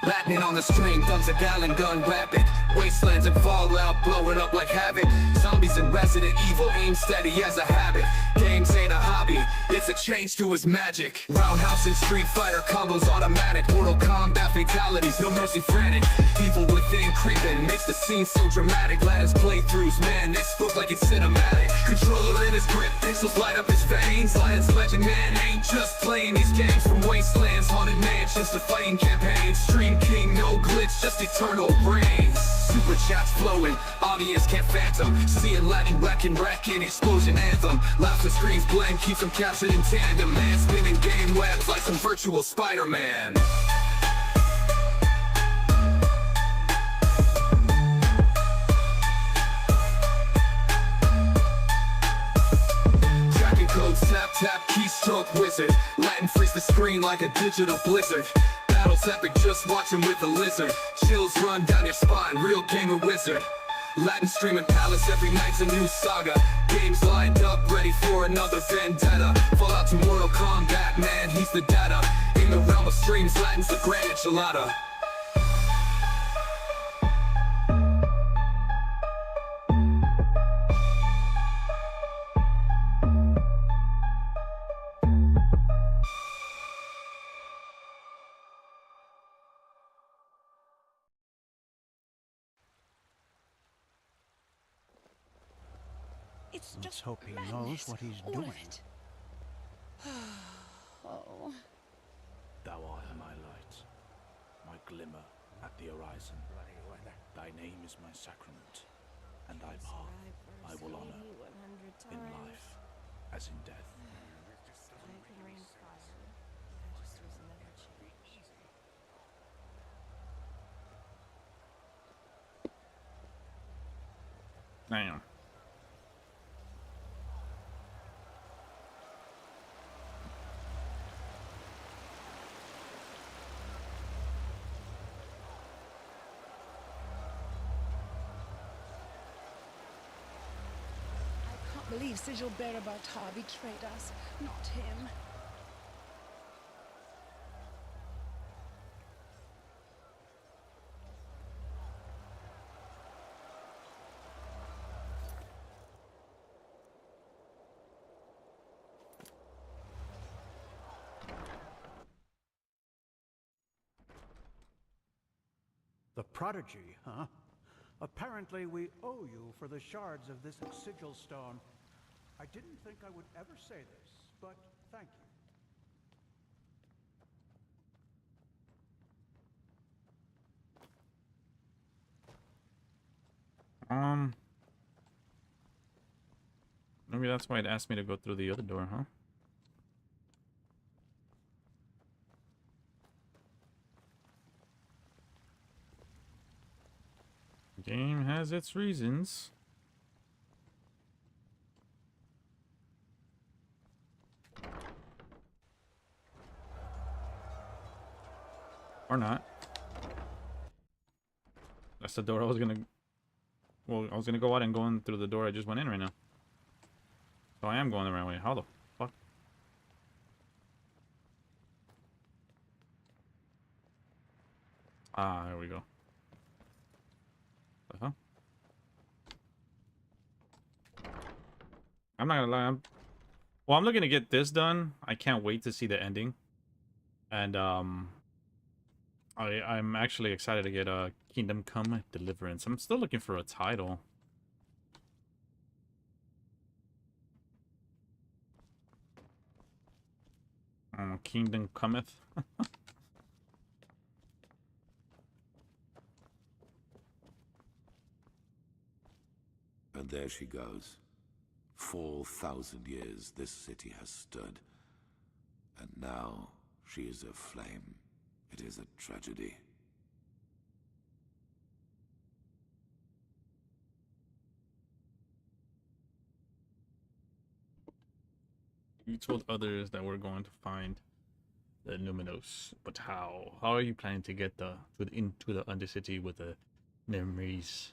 Latin on the string, guns a gallon, gun rapid. Wastelands and fallout, blowing up like havoc. Zombies and Resident Evil, aim steady as a habit. Games ain't a hobby, it's a change to his magic. Roundhouse and Street Fighter combos automatic. Mortal Kombat fatalities, no mercy frantic. Evil within creeping, makes the scene so dramatic. Ladders playthroughs, man, this look like it's cinematic. Controller in his grip, pixels light up his veins. Lions legend, man, ain't just playing these games. From wastelands, haunted mansions to fighting campaigns. Stream king, no glitch, just eternal brains. Super chats flowing, audience can't phantom. Seeing Latin wrecking, explosion anthem. Laughs and screams blend, keeps them captured in tandem. Man spinning game webs like some virtual Spider-Man. Tracking codes, tap tap, keystroke wizard. Latin freeze the screen like a digital blizzard. Battles epic, just watching with a lizard. Chills run down your spine, real gamer wizard. Latin streaming palace, every night's a new saga. Games lined up, ready for another vendetta. Fallout to Mortal Kombat, man, he's the data. In the realm of streams, Latin's the grand enchilada. It's Let's just hope he madness, knows what he's all doing. of it. Oh. Thou art my light, my glimmer at the horizon. Thy name is my sacrament, and thy path I will honor, in life as in death. Damn. I can't believe Sigil Bearer Bartar betrayed us, not him. The prodigy, huh? Apparently we owe you for the shards of this sigil stone. I didn't think I would ever say this, but thank you. Maybe that's why it asked me to go through the other door, huh? Game has its reasons. Or not. That's the door I was gonna... Well, I was gonna go out and go in through the door I just went in right now. So I am going the right way. How the fuck? Ah, there we go. The hell? I'm not gonna lie. Well, I'm looking to get this done. I can't wait to see the ending. And I'm actually excited to get Kingdom Come Deliverance. I'm still looking for a title. Kingdom Cometh. And there she goes. 4,000 years this city has stood. And now she is aflame. It is a tragedy. You told others that we're going to find the Numinos, but how? How are you planning to get into the Undercity with the Neremes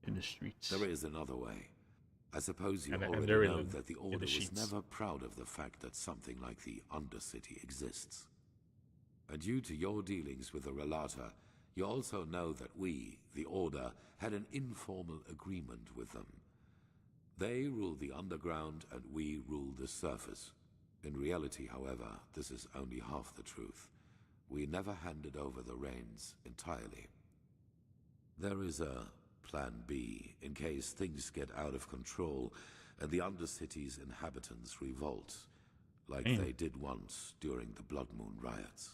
in the streets? There is another way. I suppose you And already they're know in that the the Order was sheets. never proud of the fact that something like the Undercity exists. and due to your dealings with the Relata, you also know that we, the Order, had an informal agreement with them. They rule the underground and we rule the surface. In reality, however, this is only half the truth. We never handed over the reins entirely. There is a Plan B in case things get out of control and the Undercity's inhabitants revolt, like they did once during the Blood Moon riots.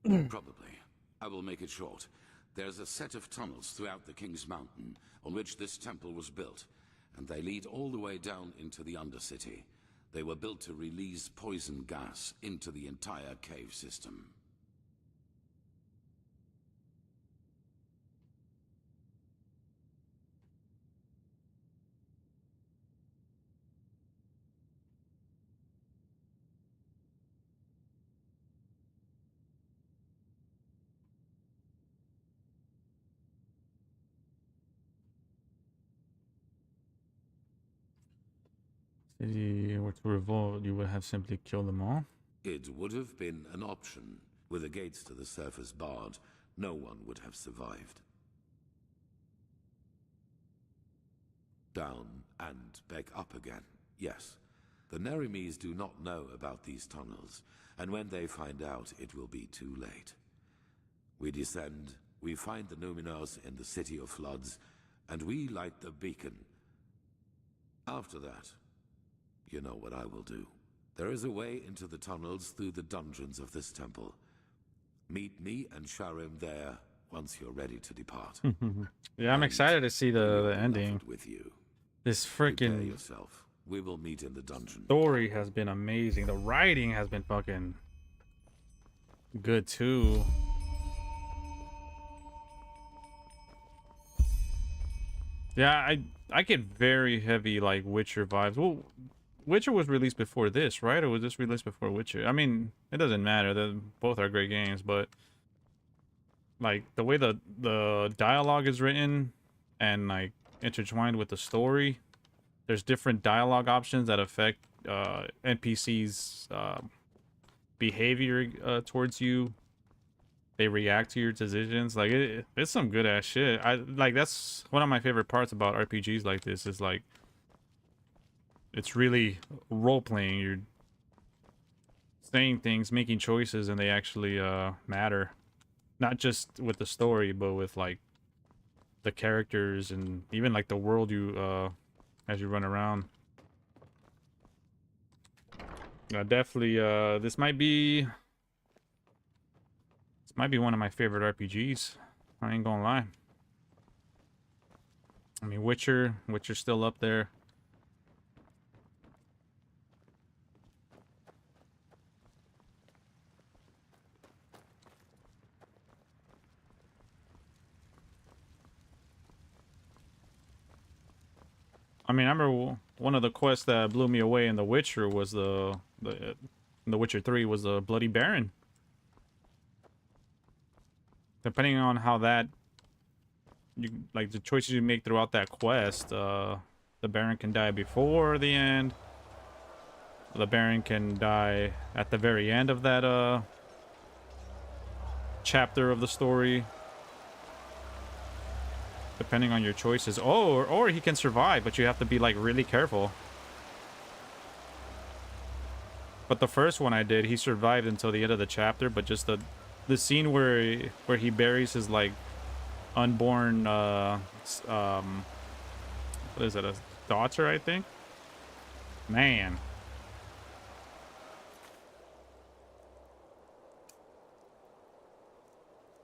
Probably. I will make it short. There's a set of tunnels throughout the King's Mountain on which this temple was built, and they lead all the way down into the Undercity. They were built to release poison gas into the entire cave system. If you were to revolt, you would have simply killed them all. It would have been an option. With the gates to the surface barred, no one would have survived. Down and back up again, yes. The Nerimes do not know about these tunnels, and when they find out, it will be too late. We descend, we find the Numinos in the City of Floods, and we light the beacon. After that, you know what I will do. There is a way into the tunnels through the dungeons of this temple. Meet me and Skyrim there once you're ready to depart. Yeah, I'm excited to see the ending. With you. This Prepare freaking yourself. We will meet in the dungeon. story has been amazing. The writing has been fucking good too. Yeah, I get very heavy like Witcher vibes. Well, Witcher was released before this, right? Or was this released before Witcher? I mean, it doesn't matter. Both are great games, but like the way the dialogue is written and like intertwined with the story, there's different dialogue options that affect NPCs' behavior towards you. They react to your decisions. Like it's some good ass shit. That's one of my favorite parts about RPGs like this is like it's really role playing. You're saying things, making choices, and they actually matter. Not just with the story, but with like the characters and even like the world you as you run around. Definitely this might be one of my favorite RPGs. I ain't gonna lie. I mean, Witcher's still up there. I mean, I remember one of the quests that blew me away in The Witcher was in The Witcher 3 was the Bloody Baron. Depending on how the choices you make throughout that quest, the Baron can die before the end. The Baron can die at the very end of that chapter of the story. Depending on your choices. Or he can survive, but you have to be like really careful. But the first one I did, he survived until the end of the chapter, but just the scene where he buries his like unborn what is it, a daughter, I think? Man.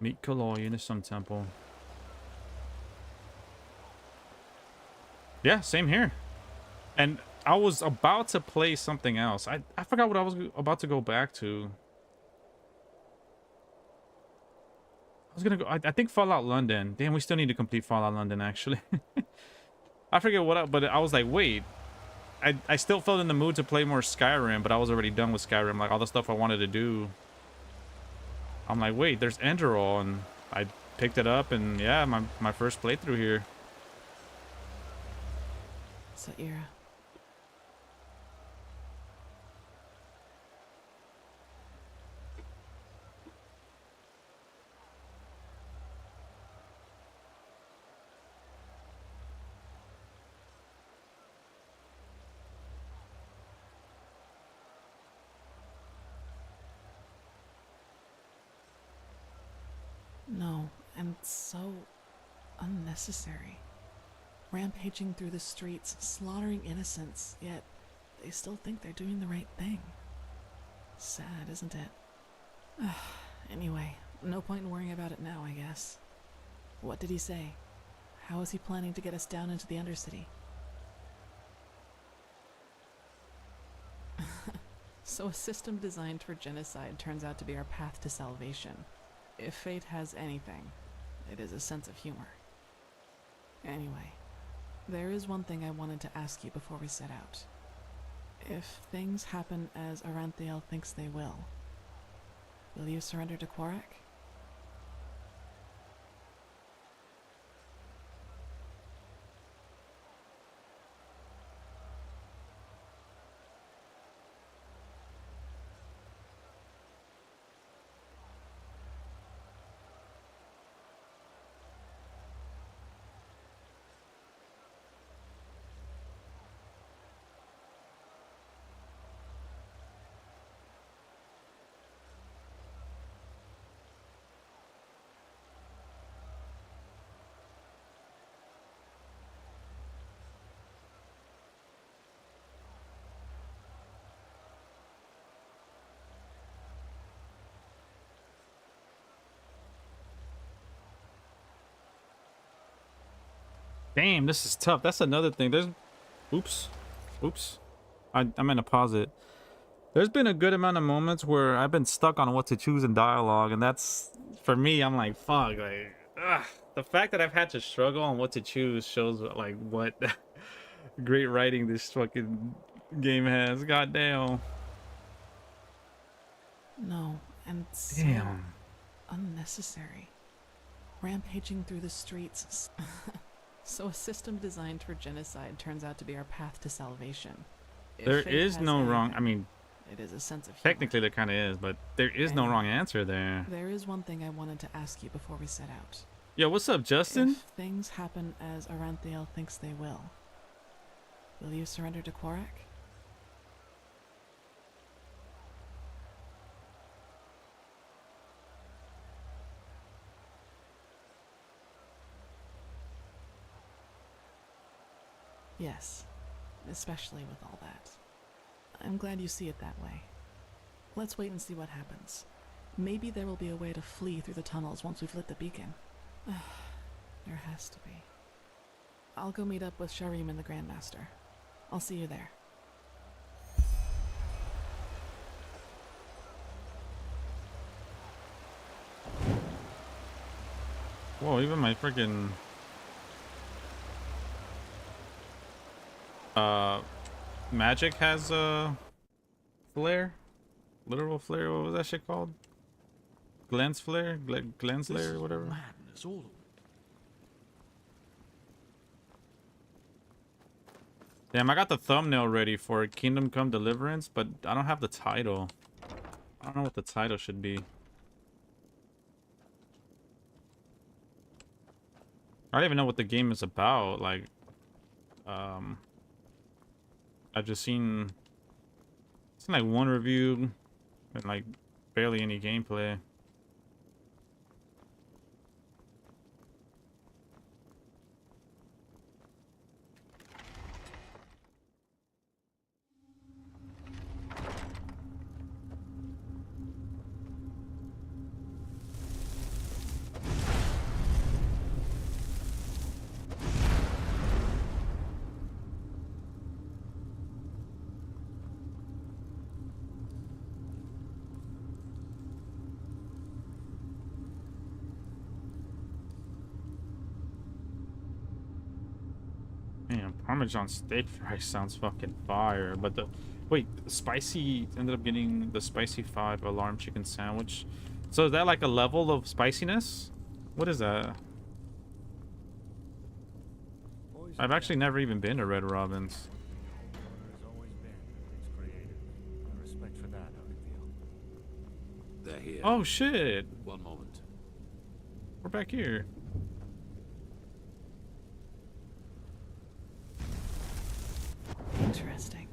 Meet Kaloi in the Sun Temple. Yeah, same here. And I was about to play something else. I forgot what I was about to go back to. I was gonna go. I think Fallout London. Damn, we still need to complete Fallout London, actually. I forget but I was like, wait. I still felt in the mood to play more Skyrim, but I was already done with Skyrim. Like all the stuff I wanted to do. I'm like, wait, there's Enderal, and I picked it up, and yeah, my first playthrough here. Saira. It's so unnecessary. Rampaging through the streets, slaughtering innocents, yet they still think they're doing the right thing. Sad, isn't it? Anyway, no point in worrying about it now, I guess. What did he say? How is he planning to get us down into the Undercity? So a system designed for genocide turns out to be our path to salvation. If fate has anything, it is a sense of humor. Anyway, there is one thing I wanted to ask you before we set out. If things happen as Aranthiel thinks they will you surrender to Quarak? Damn, this is tough. That's another thing. There's, oops. I'm gonna pause it. There's been a good amount of moments where I've been stuck on what to choose in dialogue, and that's, for me, I'm like, fuck, like, the fact that I've had to struggle on what to choose shows like what great writing this fucking game has. Goddamn. No, and so Damn. unnecessary. Rampaging through the streets. So a system designed for genocide turns out to be our path to salvation. If There fate is has no wrong. anything, I mean, it is a sense of humor. technically there kind of is, but there is no wrong answer there. There is one thing I wanted to ask you before we set out. Yo, what's up, Justin? If things happen as Aranthiel thinks they will you surrender to Quarak? Yes, especially with all that. I'm glad you see it that way. Let's wait and see what happens. Maybe there will be a way to flee through the tunnels once we've lit the beacon. There has to be. I'll go meet up with Sharim and the Grandmaster. I'll see you there. Whoa, even my freaking magic has a flare, literal flare. What was that shit called? Glance flare, glance flare, whatever. Madness, all of it. Damn, I got the thumbnail ready for Kingdom Come Deliverance, but I don't have the title. I don't know what the title should be. I don't even know what the game is about. Like, I've just seen like one review and like barely any gameplay. Man, Parmesan steak fries sounds fucking fire. But the wait, spicy ended up getting the spicy 5 alarm chicken sandwich. So is that like a level of spiciness? What is that? I've actually never even been to Red Robin's. There's always been. It's creative. My respect for that, Aranthiel. They're here. Oh shit! One moment. We're back here. Interesting.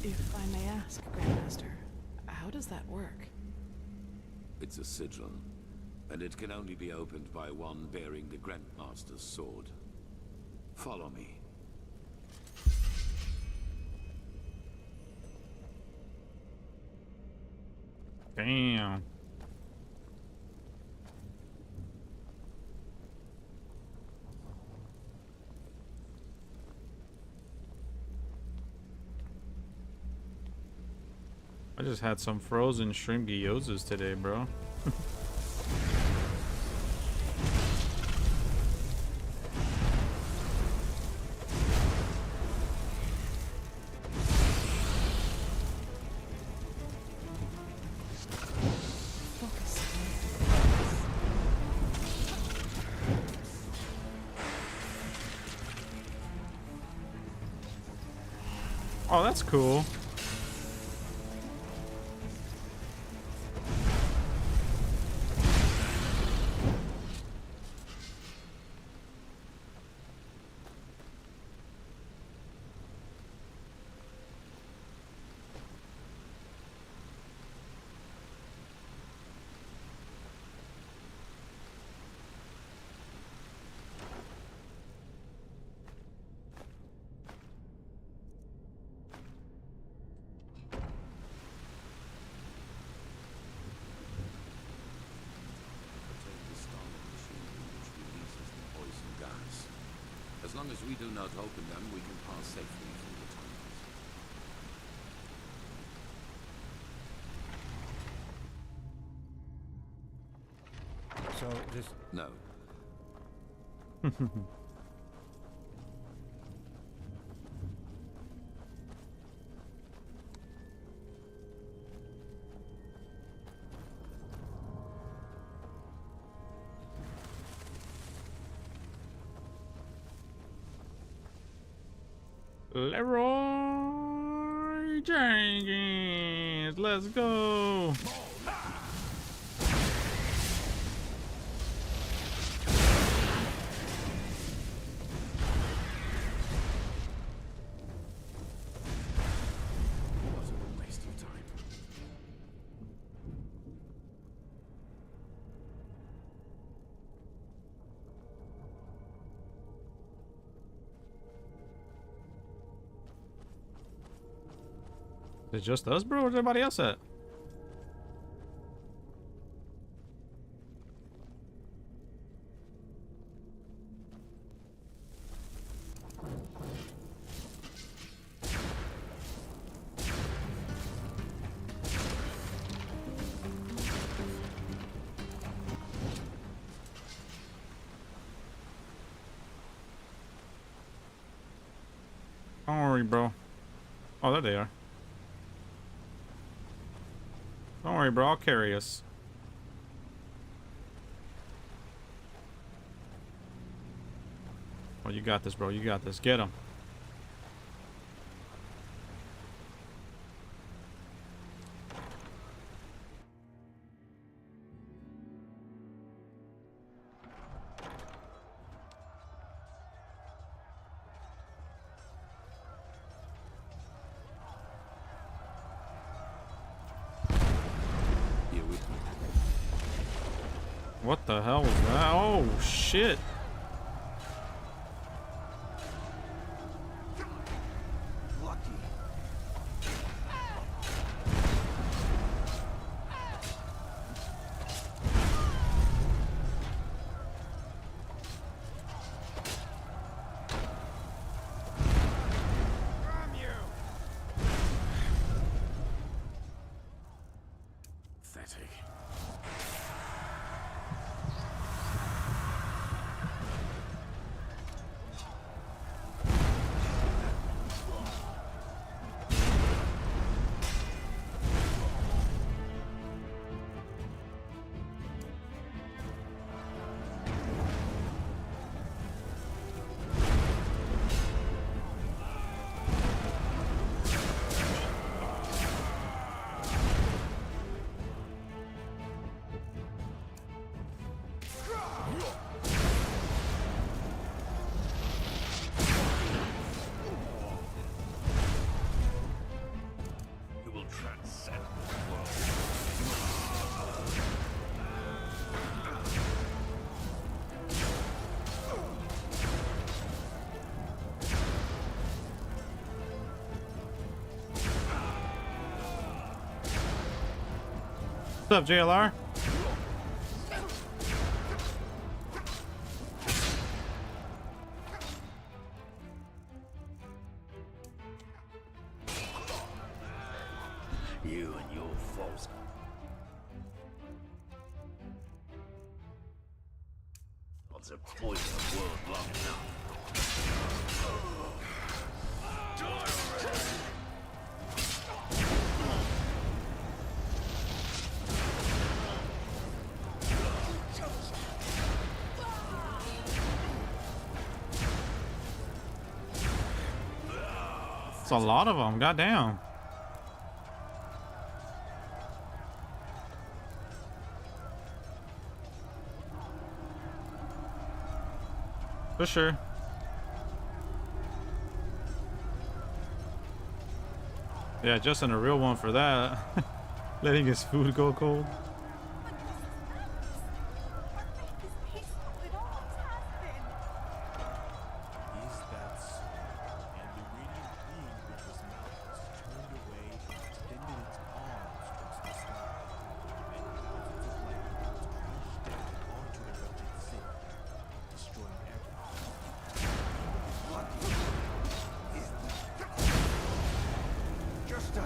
If I may ask, Grandmaster, how does that work? It's a sigil. and it can only be opened by one bearing the Grandmaster's sword. Follow me. Damn. I just had some frozen shrimp gyozas today, bro. Oh, that's cool. As long as we do not open them, we can pass safely through the tunnels. So this... No. Leroy Jenkins, let's go. What a waste of time. Is it just us, bro? Where's everybody else at? Don't worry, bro. Oh, there they are. Don't worry, bro. I'll carry us. Oh, you got this, bro. You got this. Get him. What the hell was that? Oh, shit. Pathetic. What's up, JLR? You and your foes. Once a poison the world long enough. It's a lot of them. Goddamn. For sure. Yeah, Justin a real one for that. Letting his food go cold. Is that so? And the radiant being which was Malchus turned away and extended its arms towards the sky. And thousands of lightnings crashed down onto the wretched city, destroying everything. What is that? Just a...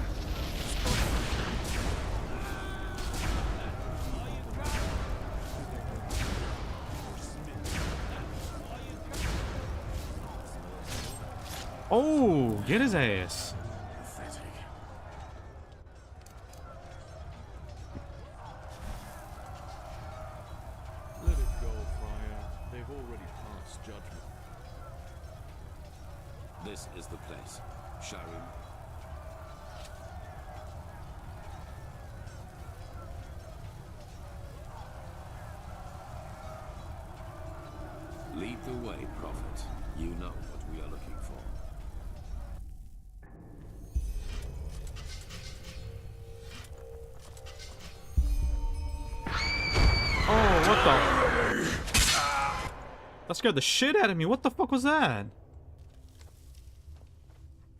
Oh, get his ass. Pathetic. Let it go, Friar. They've already passed judgment. This is the place. Skyrim. Lead the way, Prophet. You know what we are looking for. Oh, what the? That scared the shit out of me. What the fuck was that?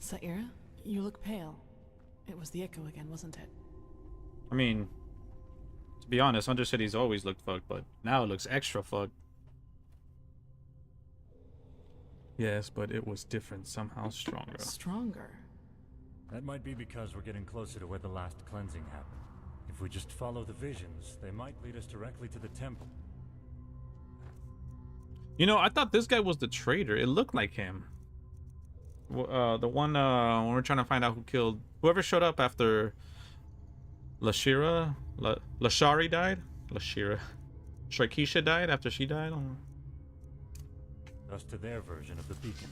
Saira, you look pale. It was the echo again, wasn't it? I mean, to be honest, Undercity's always looked fucked, but now it looks extra fucked. Yes, but it was different, somehow stronger. Stronger? That might be because we're getting closer to where the last cleansing happened. If we just follow the visions, they might lead us directly to the temple. You know, I thought this guy was the traitor. It looked like him. The one when we're trying to find out who killed whoever showed up after Lashari died. Shrikisha died after she died. Thus to their version of the beacon.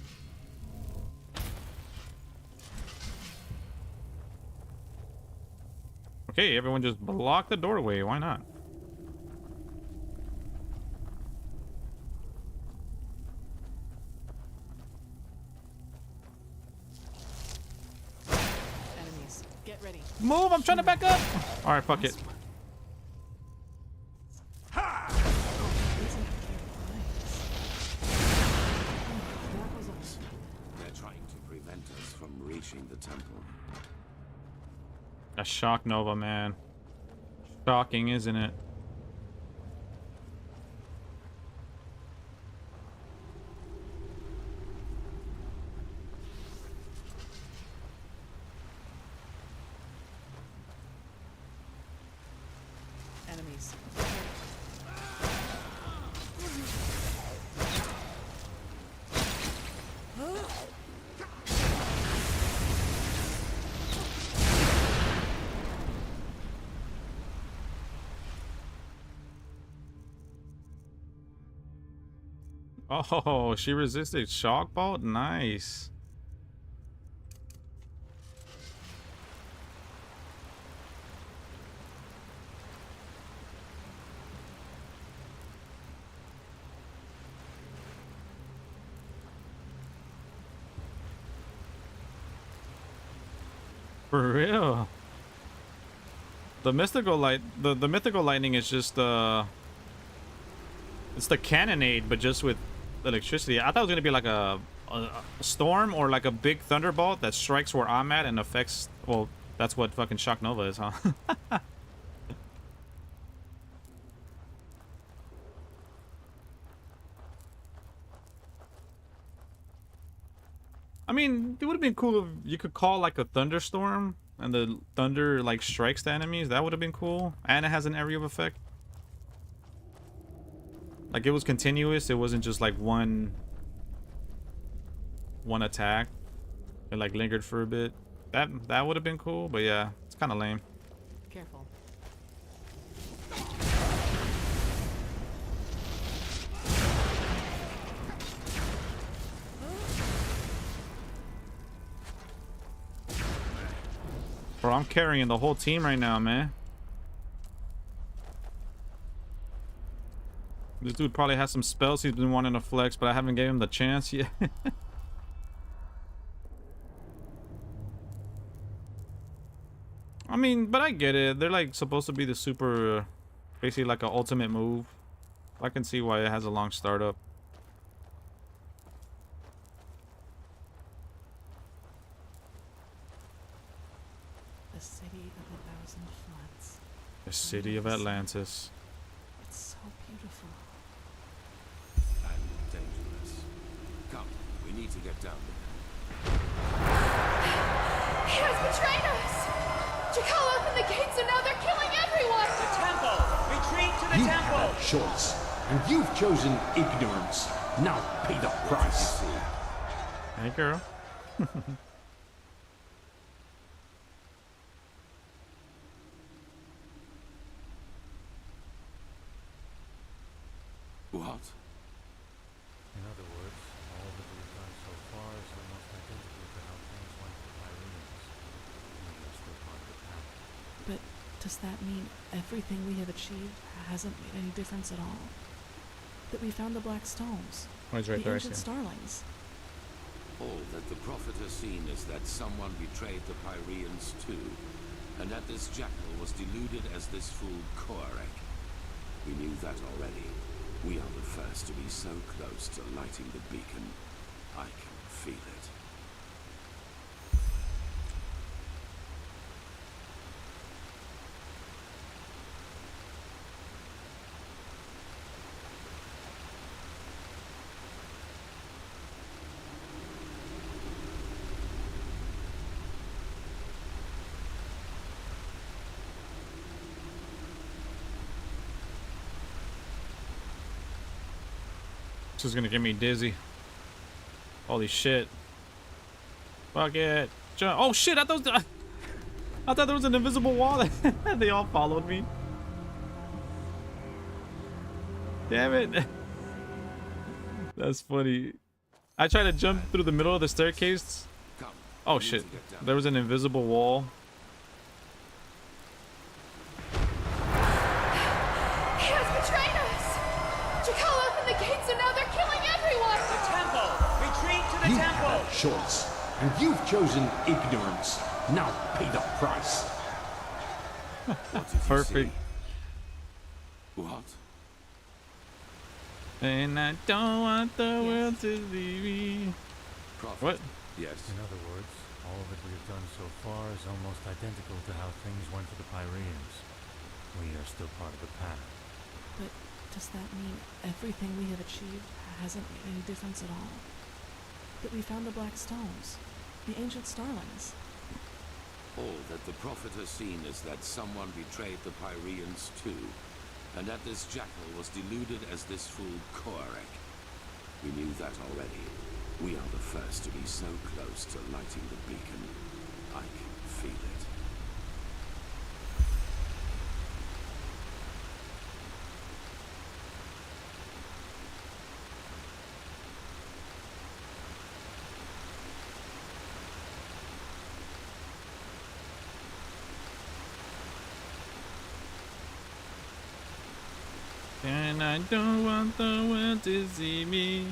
Okay, everyone just block the doorway. Why not? Enemies, get ready. Move! I'm trying to back up! Alright, fuck it. They're trying to prevent us from reaching the temple. A shock nova, man. Shocking, isn't it? Enemies. Oh, she resisted shock bolt? Nice. For real. The mythical light, the mythical lightning is just it's the cannonade, but just with electricity. I thought it was gonna be like a storm or like a big thunderbolt that strikes where I'm at and affects. Well, that's what fucking shock nova is, huh? mean, it would have been cool if you could call like a thunderstorm and the thunder like strikes the enemies. That would have been cool. And it has an area of effect. Like it was continuous. It wasn't just like one attack. It like lingered for a bit. That would have been cool, but yeah, it's kind of lame. Careful. Bro, I'm carrying the whole team right now, man. This dude probably has some spells he's been wanting to flex, but I haven't gave him the chance yet. I mean, but I get it. They're like supposed to be the super, basically like an ultimate move. I can see why it has a long startup. The city of a thousand floods. The city of Atlantis. It's so beautiful. And dangerous. Come, we need to get down there. He has betrayed us! Jakal opened the gates and now they're killing everyone! The temple! Retreat to the You temple! had a choice, and you've chosen ignorance. Now pay the price. Hey, girl. What? In other words, all that we've done so far is almost identical to how things went for the Pyreans. We are still part of the path. But does that mean everything we have achieved hasn't made any difference at all? That we found the black stones, Oh, he's right the there, I ancient see him. starlings. All that the prophet has seen is that someone betrayed the Pyreans too, and that this jackal was deluded as this fool Koarek. We knew that already. We are the first to be so close to lighting the beacon. I can feel it. This is gonna get me dizzy. Holy shit. Fuck it. Jump. Oh shit, I thought there was an invisible wall. They all followed me. Damn it. That's funny. I tried to jump through the middle of the staircase. Come. Oh we need shit. to get down. There was an invisible wall. He has betrayed us! Jakal opened the gates and now they're killing everyone! The temple! Retreat to the You temple! had a choice, and you've chosen ignorance. Now pay the price. What did you Perfect. see? What? And I don't want the world to leave me. Prophet? What? Yes. In other words, all that we have done so far is almost identical to how things went for the Pyreans. We are still part of the path. But does that mean everything we have achieved hasn't made any difference at all? That we found the black stones, the ancient starlings. All that the prophet has seen is that someone betrayed the Pyreans too, and that this jackal was deluded as this fool Koarek. We knew that already. We are the first to be so close to lighting the beacon. I can feel it. And I don't want the world to see me.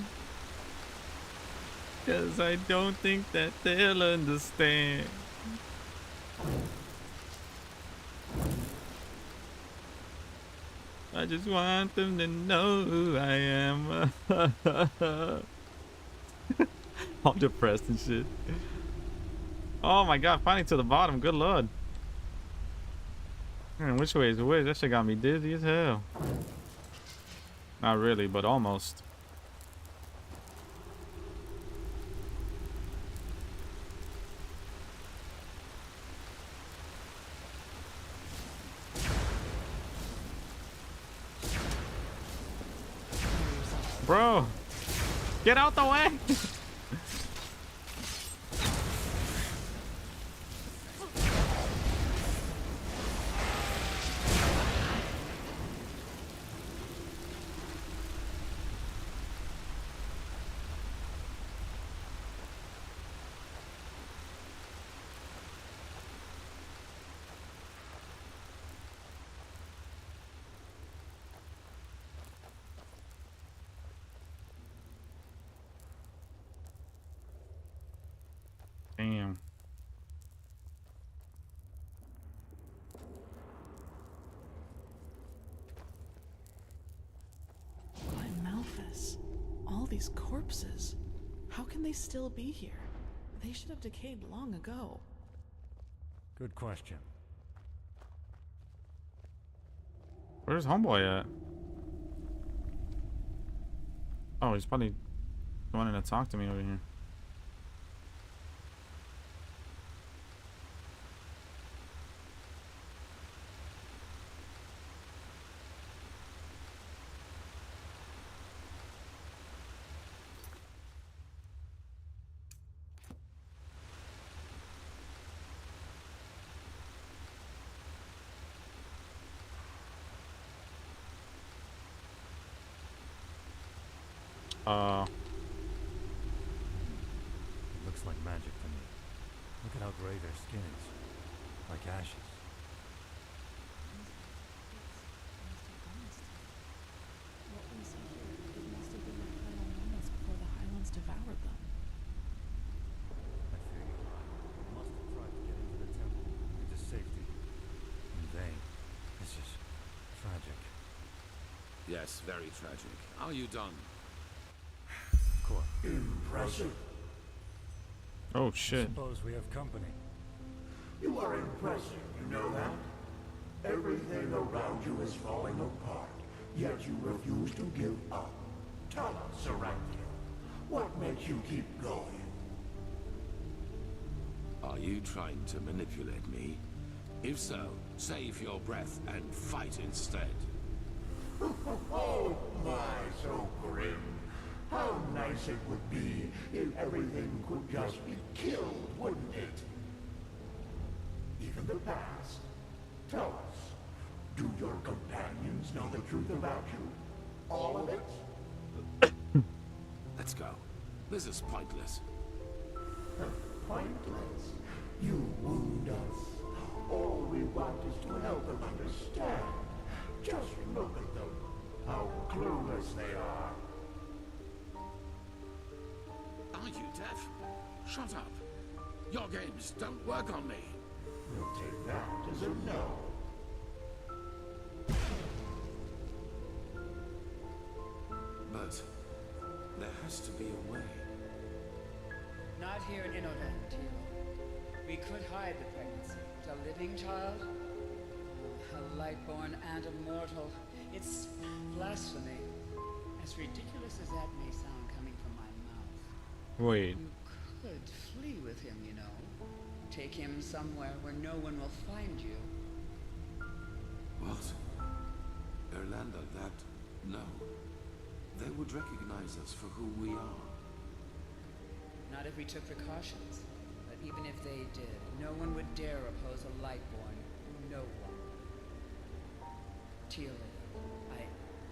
'Cause I don't think that they'll understand. I just want them to know who I am. I'm depressed and shit. Oh my god, finally to the bottom. Good lord. Man, which way is which? That shit got me dizzy as hell. Not really, but almost. Bro, get out the way. Damn. Why, Malphus? All these corpses. How can they still be here? They should have decayed long ago. Good question. Where's homeboy at? Oh, he's probably wanting to talk to me over here. Looks like magic to me. Look at how gray their skin is. Like ashes. What we see here, it must have been their final moments before the Highlands devoured them. I fear you're right. They must have tried to get into the temple, into safety. In vain. This is tragic. Yes, very tragic. Are you done? Of course. Impressive. Oh shit. Suppose we have company. You are impressive, you know that? Everything around you is falling apart, yet you refuse to give up. Tell us, Sarantia, what makes you keep going? Are you trying to manipulate me? If so, save your breath and fight instead. Oh my, so grim. How nice it would be if everything could just be killed, wouldn't it? Even the past. Tell us, do your companions know the truth about you? All of it? Let's go. This is pointless. Pointless. You wound us. All we want is to help them understand. Just look at them. How clueless they are. Are you deaf? Shut up. Your games don't work on me. We'll take that as a no. But there has to be a way. Not here in Enderal, Teal. We could hide the pregnancy, but a living child? A lightborn and a mortal. It's blasphemy. As ridiculous as that may sound coming from my mouth. Wait. You could flee with him, you know. Take him somewhere where no one will find you. What? Erlander, that... no. They would recognize us for who we are. Not if we took precautions. But even if they did, no one would dare oppose a Lightborn. No one. Teal,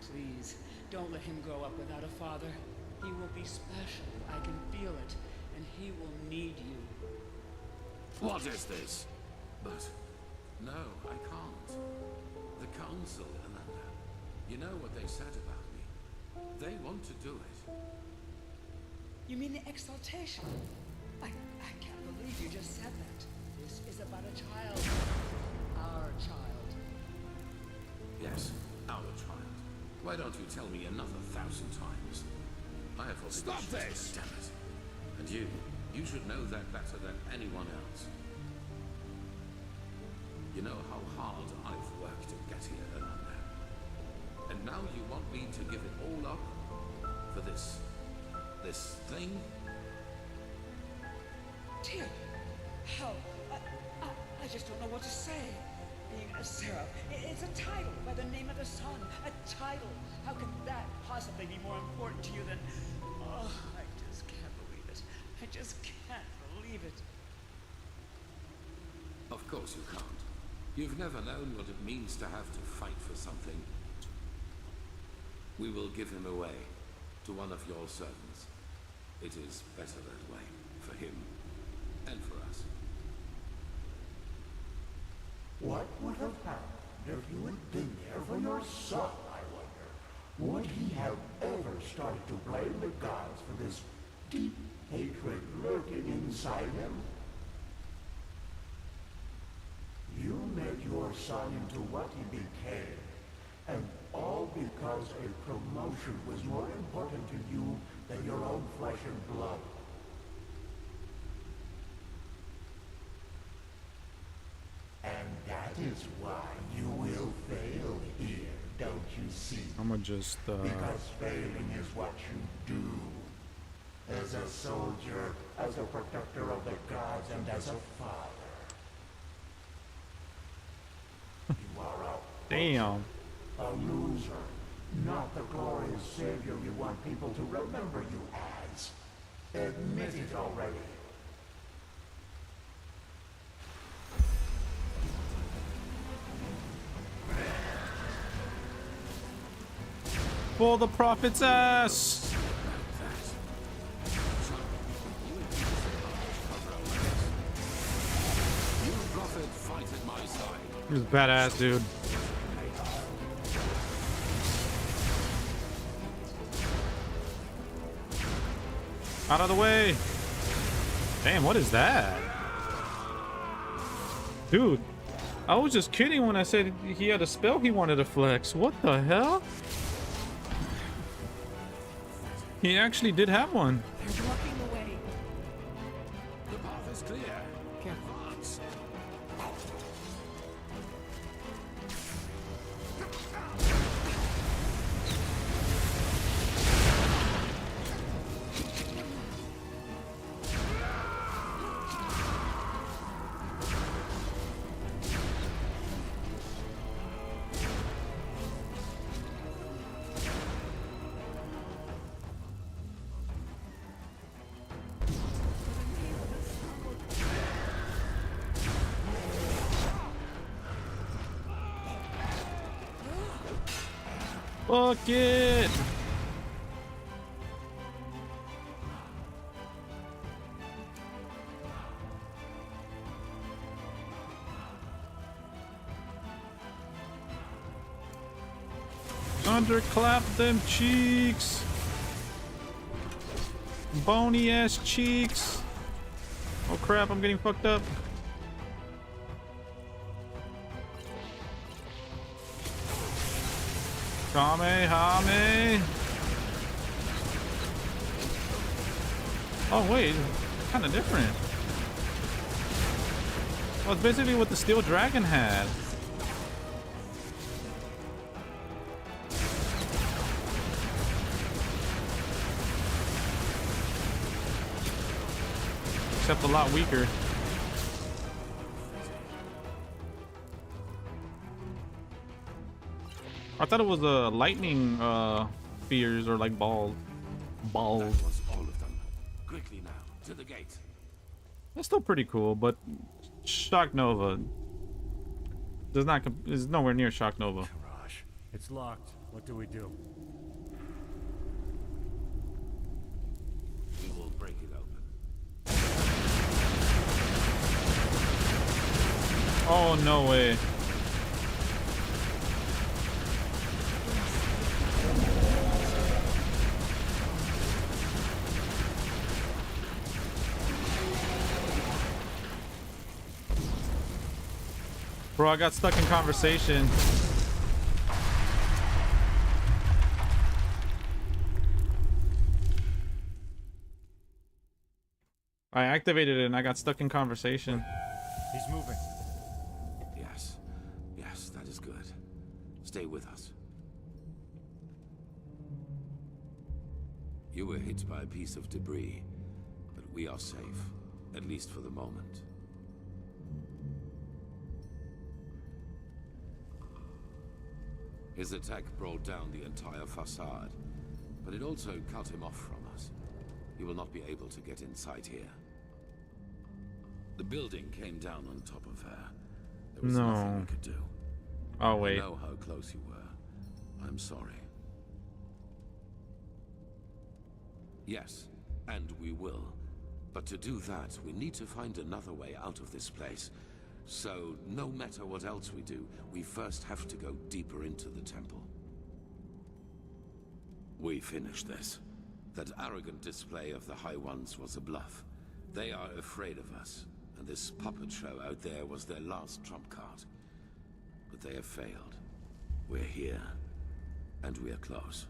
please, don't let him grow up without a father. He will be special. I can feel it. And he will need you. What is this? But... no, I can't. The Council, Erlander. You know what they said about me. They want to do it. You mean the exaltation? I can't believe you just said that. This is about a child. Our child. Yes, our child. Why don't you tell me another 1,000 times? I have Stop this! Damn it. And you should know that better than anyone else. You know how hard I've worked to get here, Erlander. And now you want me to give it all up? For this thing? Teal, how? I just don't know what to say. being a seraph. It's a title by the name of the sun. A title. How could that possibly be more important to you than... Oh, I just can't believe it. I just can't believe it. Of course you can't. You've never known what it means to have to fight for something. We will give him away to one of your servants. It is better that way, for him and for us. What would have happened if you had been there for your son, I wonder? Would he have ever started to blame the gods for this deep hatred lurking inside him? You made your son into what he became, and all because a promotion was more important to you than your own flesh and blood. And that is why you will fail here, don't you see? I'ma just Because failing is what you do. As a soldier, as a protector of the gods, and as a father. You are a damn. a loser, not the glorious savior you want people to remember you as. Admit it already. For the prophet's ass. You prophet fight at my side. He was badass, dude. Out of the way. Damn, what is that? Dude, I was just kidding when I said he had a spell he wanted to flex. What the hell? He actually did have one. They're blocking the way. The path is clear. Advance. Fuck it. Underclap them cheeks. Bony ass cheeks. Oh crap, I'm getting fucked up. Kamehame. Oh wait, kind of different. Well, it's basically what the Steel Dragon had. Except a lot weaker. I thought it was lightning spears or like balls. That was all of them. Quickly now, to the gate. That's still pretty cool, but Shock Nova is nowhere near Shock Nova. Garage. It's locked. What do we do? We will break it open. Oh no way. Bro, I got stuck in conversation. I activated it and I got stuck in conversation. He's moving. Yes. Yes, that is good. Stay with us. You were hit by a piece of debris, but we are safe, at least for the moment. His attack brought down the entire facade, but it also cut him off from us. He will not be able to get inside here. The building came down on top of her. There was nothing we could do. Oh, wait. I know how close you were. I'm sorry. Yes, and we will. But to do that, we need to find another way out of this place. So, no matter what else we do, we first have to go deeper into the temple. We finish this. That arrogant display of the High Ones was a bluff. They are afraid of us, and this puppet show out there was their last trump card. But they have failed. We're here, and we're close.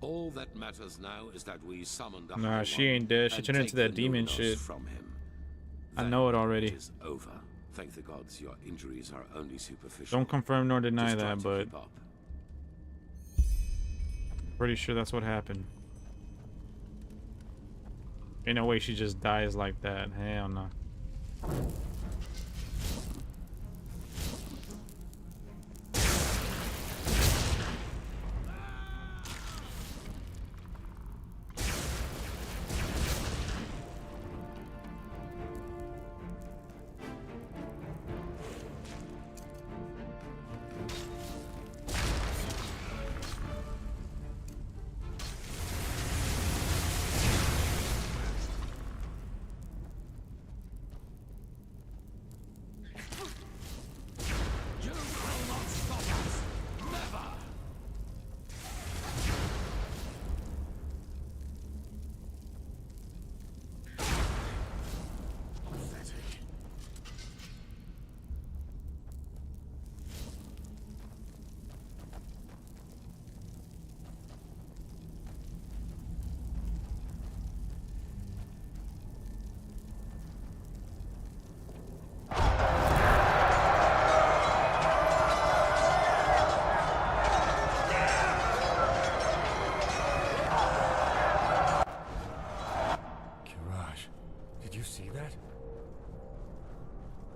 All that matters now is that we summon the Nah, High she One ain't dead. She and turned into take that the demon Luminos shit. from him. I know it Then already. It is over. Thank the gods, your injuries are only superficial. Don't confirm nor deny Just try that, to but keep up. pretty sure that's what happened. Ain't no way she just dies like that. Hell no.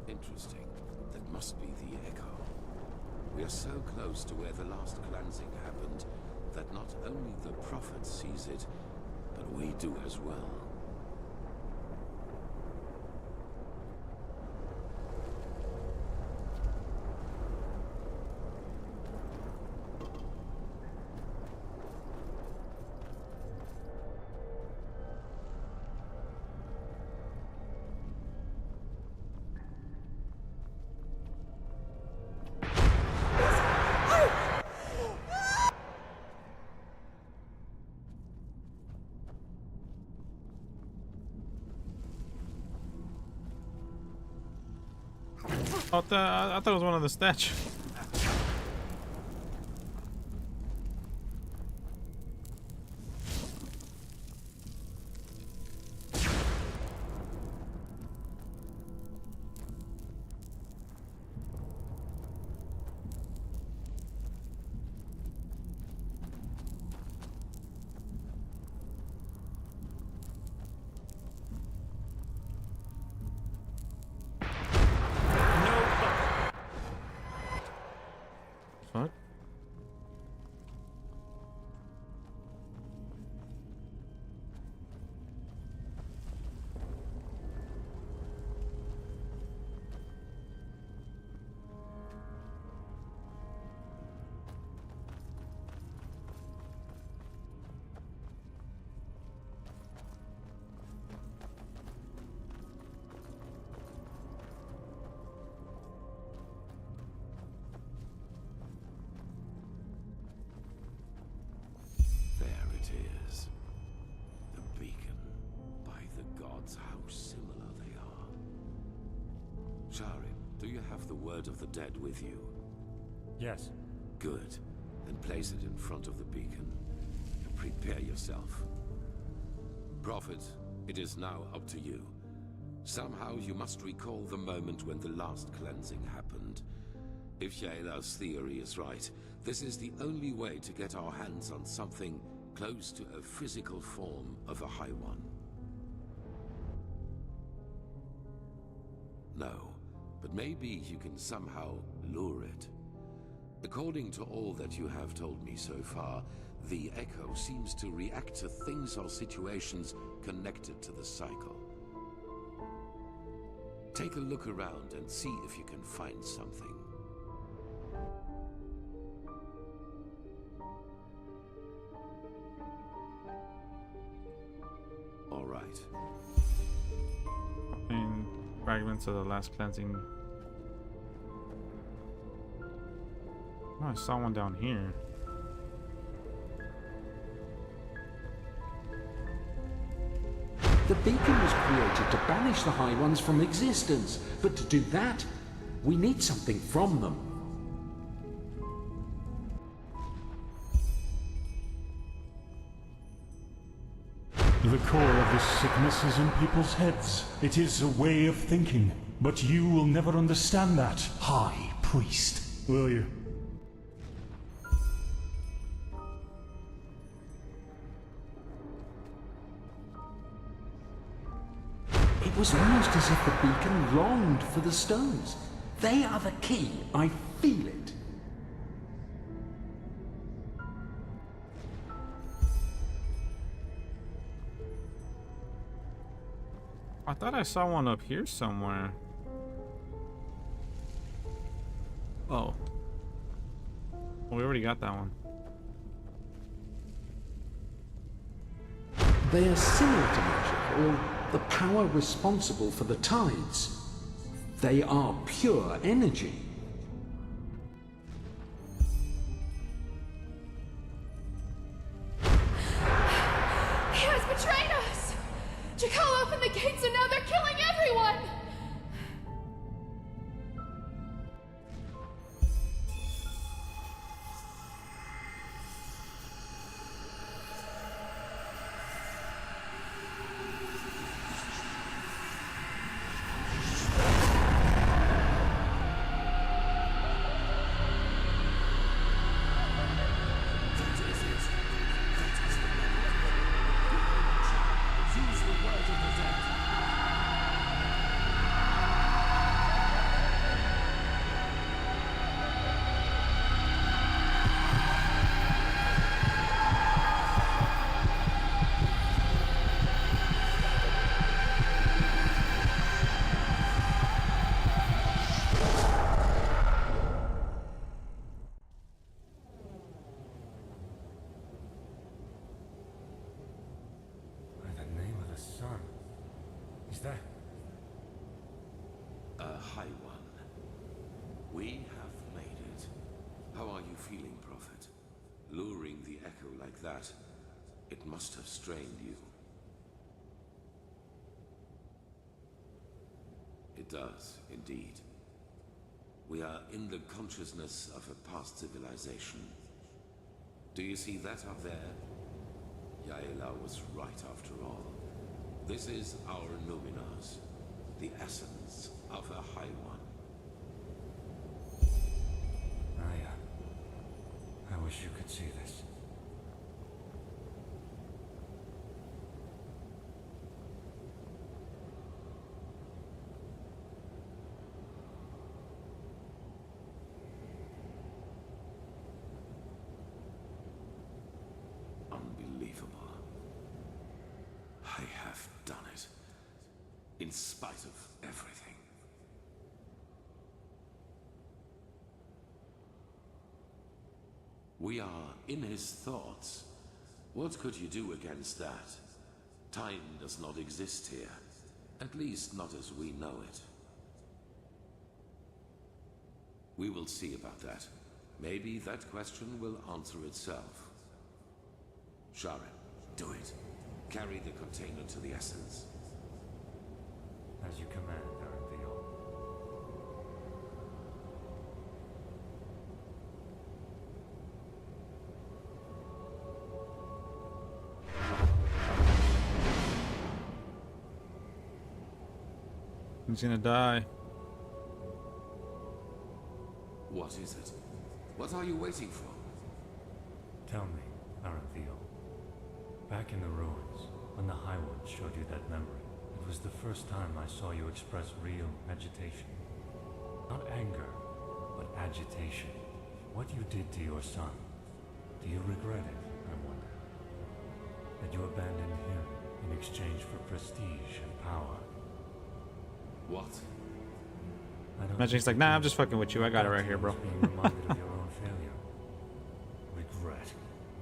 Interesting. That must be the echo. We are so close to where the last cleansing happened that not only the Prophet sees it, but we do as well. I thought it was one of the statues. Fuck. Do you have the word of the dead with you? Yes. Good. Then place it in front of the beacon. And prepare yourself. Prophet, it is now up to you. Somehow you must recall the moment when the last cleansing happened. If Yaela's theory is right, this is the only way to get our hands on something close to a physical form of a High One. No. But maybe you can somehow lure it. According to all that you have told me so far, the Echo seems to react to things or situations connected to the cycle. Take a look around and see if you can find something. All right. And fragments of the last cleansing. Oh, I saw one down here. The beacon was created to banish the High Ones from existence, but to do that, we need something from them. The core of this sickness is in people's heads. It is a way of thinking, but you will never understand that, High Priest. Will you? It was almost as if the beacon longed for the stones. They are the key. I feel it. I thought I saw one up here somewhere. Oh. Well, we already got that one. They are similar to magic, or the power responsible for the tides. They are pure energy. He has betrayed us! Jakal opened the gates and now they're killing everyone! High One. We have made it. How are you feeling, Prophet? Luring the Echo like that, it must have strained you. It does, indeed. We are in the consciousness of a past civilization. Do you see that up there? Yaela was right after all. This is our Numinars, the essence of a High One. I wish you could see this. Unbelievable. I have done it. In spite of everything. We are in his thoughts. What could you do against that? Time does not exist here. At least not as we know it. We will see about that. Maybe that question will answer itself. Sharon, do it. Carry the container to the essence. As you command, Enderal. He's gonna die. What is it? What are you waiting for? Tell me, Enderal. Back in the ruins, when the High One showed you that memory, it was the first time I saw you express real agitation. Not anger, but agitation. What you did to your son, do you regret it, I wonder? That you abandoned him in exchange for prestige and power? What? Imagine he's like, nah, I'm just fucking with you. I got it right here, bro. Being reminded of your own failure. Regret.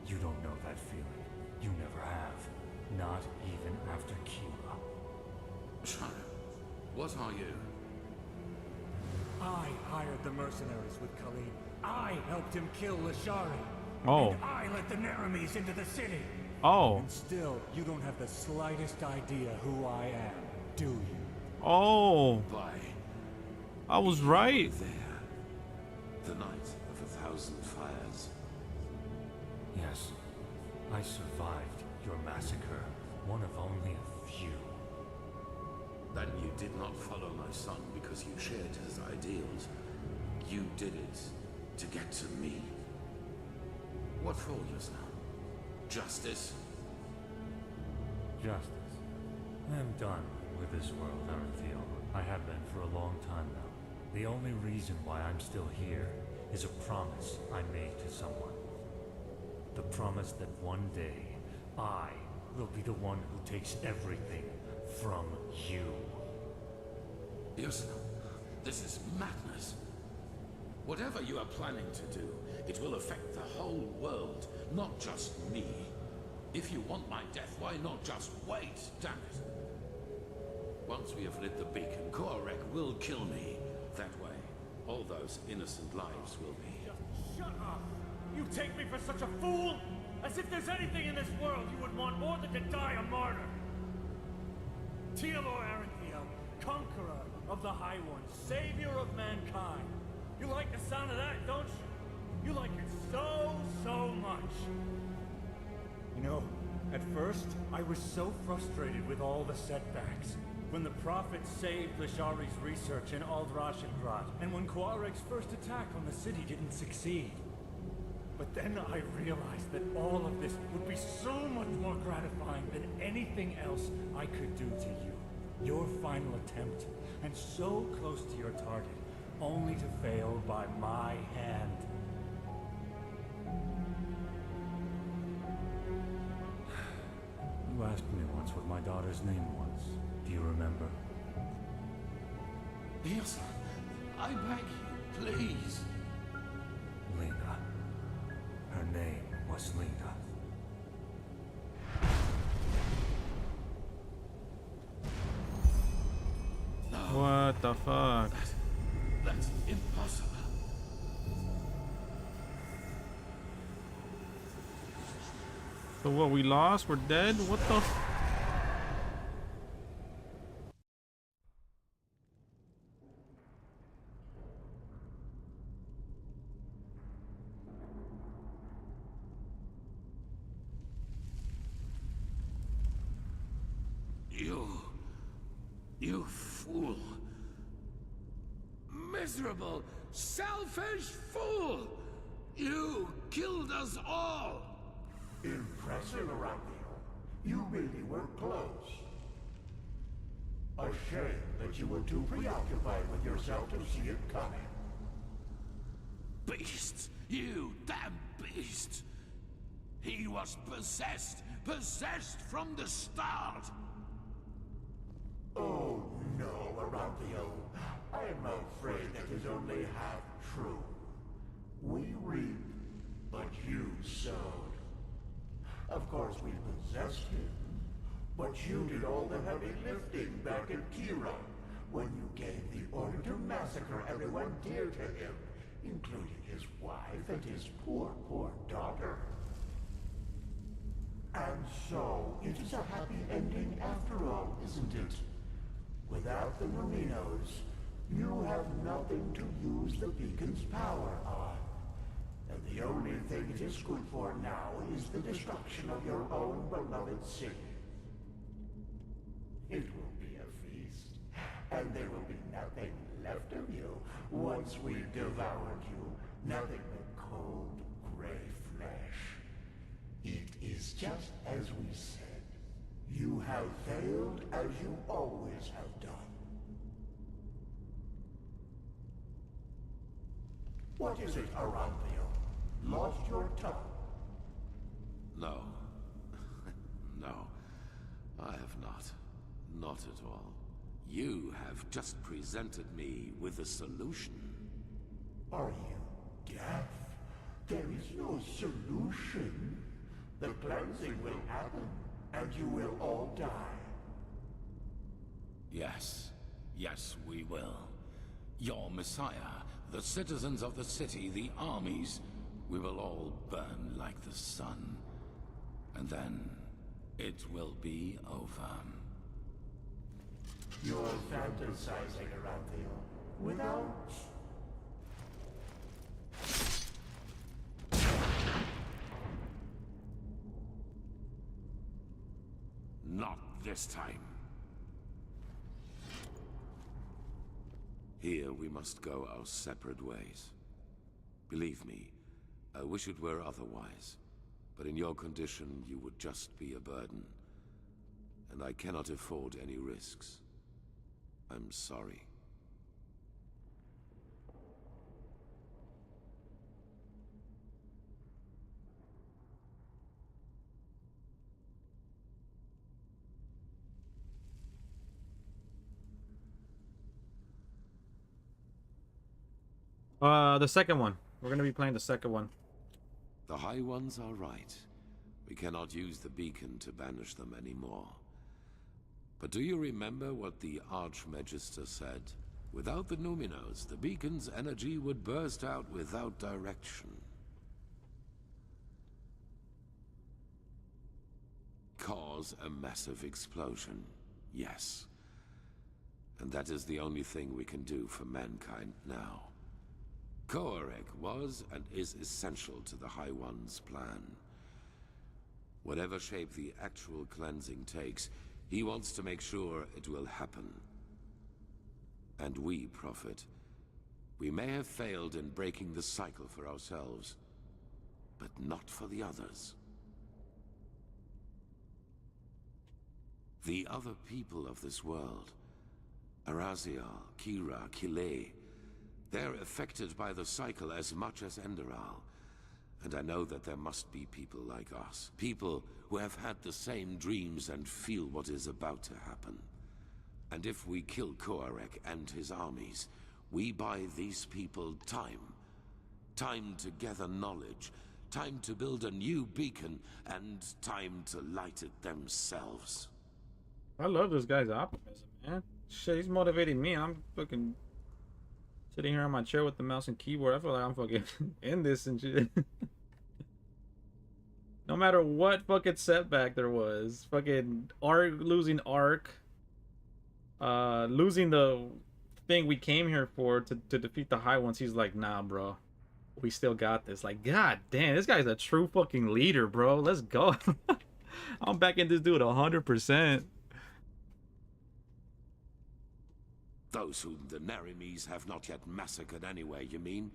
You don't know that feeling. You never have. Not even after Kira. Child, what are you? I hired the mercenaries with Khalid. I helped him kill Lashari. Oh. And I let the Naramis into the city. Oh. And still, you don't have the slightest idea who I am, do you? Oh. By I was right. there. The night of 1,000 fires. Yes. I survived your massacre. One of only a few. Then you did not follow my son because you shared his ideals. You did it to get to me. What for just now? Justice? Justice. I am done with this world, Arantheal. I have been for a long time now. The only reason why I'm still here is a promise I made to someone. The promise that one day, I will be the one who takes everything from you. Yes, this is madness. Whatever you are planning to do, it will affect the whole world, not just me. If you want my death, why not just wait, damn it? Once we have lit the beacon, Korek will kill me. That way, all those innocent lives will be. Just shut up! You take me for such a fool? As if there's anything in this world you would want more than to die a martyr! Tealor Arantheal, conqueror of the High Ones, savior of mankind. You like the sound of that, don't you? You like it so much. You know, at first, I was so frustrated with all the setbacks. When the Prophet saved Lashari's research in Aldrashengrad, and when Quarek's first attack on the city didn't succeed. But then I realized that all of this would be so much more gratifying than anything else I could do to you. Your final attempt, and so close to your target, only to fail by my hand. You asked me once what my daughter's name was. Do you remember? Yes, I beg you, please. Lena. Her name was Lena. What the fuck? That's impossible. So what, we lost? We're dead? What the? You fool. Miserable, selfish fool! You killed us all! Impressive, Arantheal. You really were close. A shame that you were too preoccupied with yourself to see it coming. Beasts! You damn beast! He was possessed! Possessed from the start! Oh no, Arantheal. I'm afraid that is only half true. We reap, but you sowed. Of course we possessed him, but you did all the heavy lifting back at Kira, when you gave the order to massacre everyone dear to him, including his wife and his poor daughter. And so, it is a happy ending after all, isn't it? Without the Merinos, you have nothing to use the beacon's power on. And the only thing it is good for now is the destruction of your own beloved city. It will be a feast, and there will be nothing left of you once we've devoured you. Nothing but cold, gray flesh. It is just as we said. You have failed as you always have done. What is it, Aranthio? Lost your tongue? No. No. I have not. Not at all. You have just presented me with a solution. Are you deaf? There is no solution. The cleansing will happen, and you will all die. Yes. Yes, we will. Your Messiah, the citizens of the city, the armies, we will all burn like the sun. And then, it will be over. You're fantasizing, Aranthio. Without... Not this time. Here we must go our separate ways. Believe me, I wish it were otherwise. But in your condition, you would just be a burden. And I cannot afford any risks. I'm sorry. The second one. We're gonna be playing the second one. The High Ones are right. We cannot use the beacon to banish them anymore. But do you remember what the Archmagister said? Without the Numinos, the beacon's energy would burst out without direction. Cause a massive explosion, yes. And that is the only thing we can do for mankind now. Koarek was and is essential to the High One's plan. Whatever shape the actual cleansing takes, he wants to make sure it will happen. And we profit. We may have failed in breaking the cycle for ourselves, but not for the others. The other people of this world, Arazial, Kira, Kile, they're affected by the cycle as much as Enderal. And I know that there must be people like us. People who have had the same dreams and feel what is about to happen. And if we kill Koarek and his armies, we buy these people time. Time to gather knowledge. Time to build a new beacon. And time to light it themselves. I love this guy's optimism, man. Shit, he's motivating me. I'm fucking sitting here on my chair with the mouse and keyboard. I feel like I'm fucking in this and shit. No matter what fucking setback there was, fucking losing Ark, losing the thing we came here for to defeat the High Ones. He's like, nah, bro, we still got this. Like, god damn, this guy's a true fucking leader, bro. Let's go. I'm backing this dude 100%. Those whom the Narimes have not yet massacred anyway, you mean?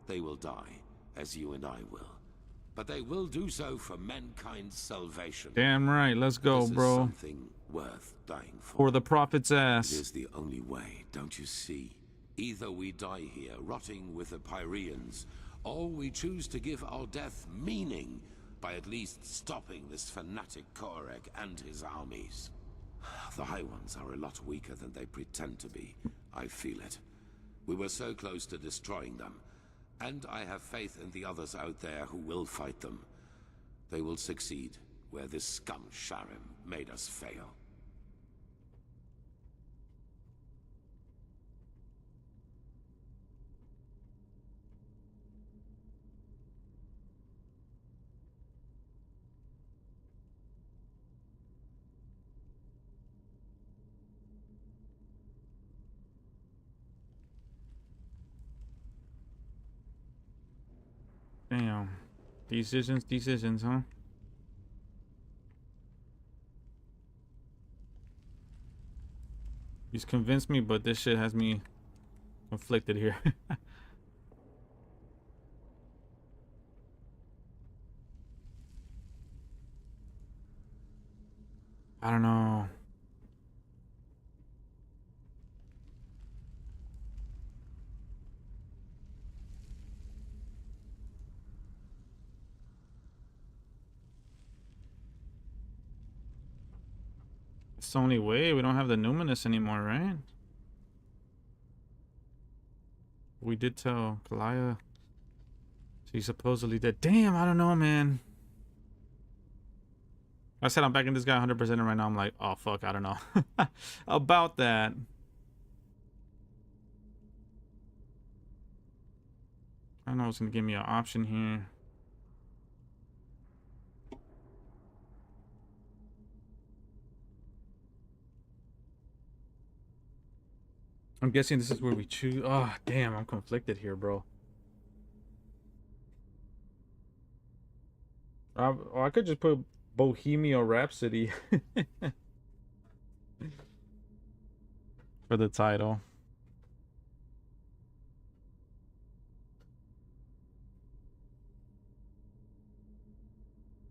They will die, as you and I will. But they will do so for mankind's salvation. Damn right, let's go, this bro. Is something worth dying for. For the prophet's ass. It is the only way, don't you see? Either we die here, rotting with the Pyreans, or we choose to give our death meaning by at least stopping this fanatic Koarek and his armies. The High Ones are a lot weaker than they pretend to be. I feel it. We were so close to destroying them. And I have faith in the others out there who will fight them. They will succeed where this scum Skyrim made us fail. Damn. Decisions, huh? He's convinced me, but this shit has me conflicted here. I don't know. That's the only way. We don't have the numinous anymore, right? We did tell Kalaya she's supposedly dead. Damn, I don't know, man. I said I'm backing this guy 100% and right now I'm like, oh fuck, I don't know. About that. I don't know it's gonna give me an option here. I'm guessing this is where we choose. Oh, damn, I'm conflicted here, bro. Or I could just put Bohemian Rhapsody for the title.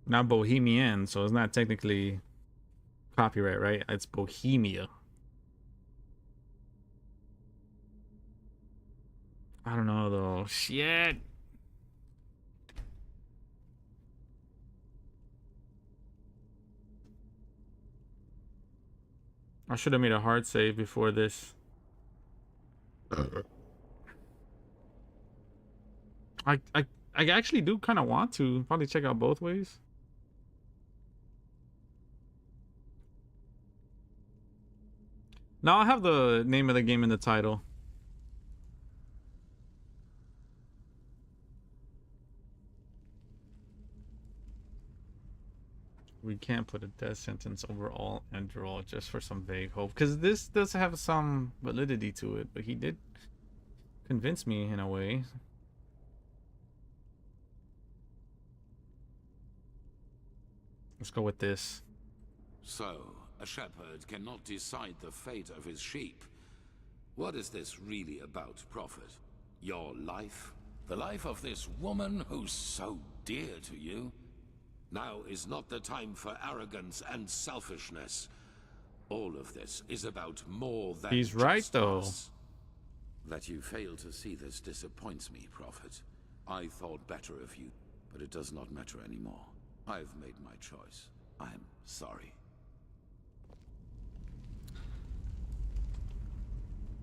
Not Bohemian, so it's not technically copyright, right? It's Bohemia. I don't know though. Shit. I should have made a hard save before this. I actually do kind of want to probably check out both ways. Now I have the name of the game in the title. We can't put a death sentence over all Enderal just for some vague hope. Because this does have some validity to it. But he did convince me in a way. Let's go with this. So, a shepherd cannot decide the fate of his sheep. What is this really about, Prophet? Your life? The life of this woman who's so dear to you? Now is not the time for arrogance and selfishness. All of this is about more than He's right, though. us. That you fail to see this disappoints me, Prophet. I thought better of you, but it does not matter anymore. I've made my choice. I'm sorry.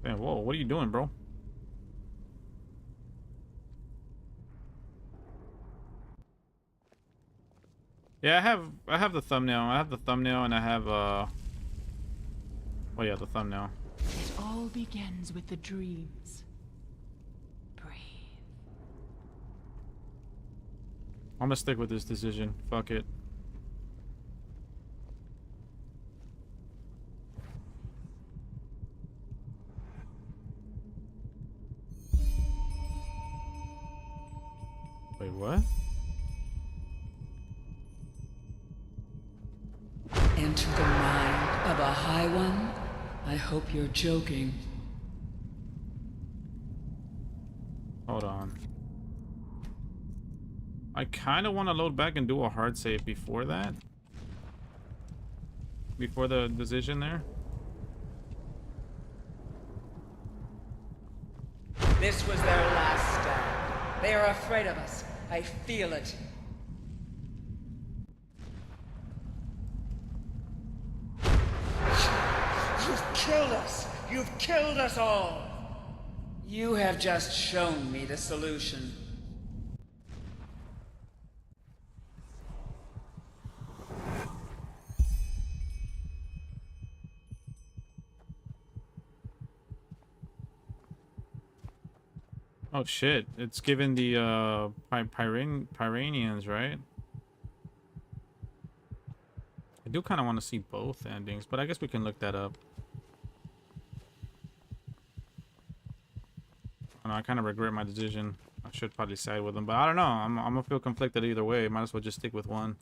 Man, whoa, what are you doing, bro? Yeah, I have the thumbnail. I have the thumbnail and I have oh yeah, the thumbnail. It all begins with the dreams. Breathe. I'm gonna stick with this decision. Fuck it. Wait, what? Enter the mind of a High One? I hope you're joking. Hold on. I kind of want to load back and do a hard save before that. Before the decision there. This was their last stand. They are afraid of us. I feel it. You've killed us! You've killed us all! You have just shown me the solution. Oh shit, it's given the Pyranians, right? I do kind of want to see both endings, but I guess we can look that up. I know, I kind of regret my decision. I should probably side with them, but I don't know. I'm gonna feel conflicted either way. Might as well just stick with one.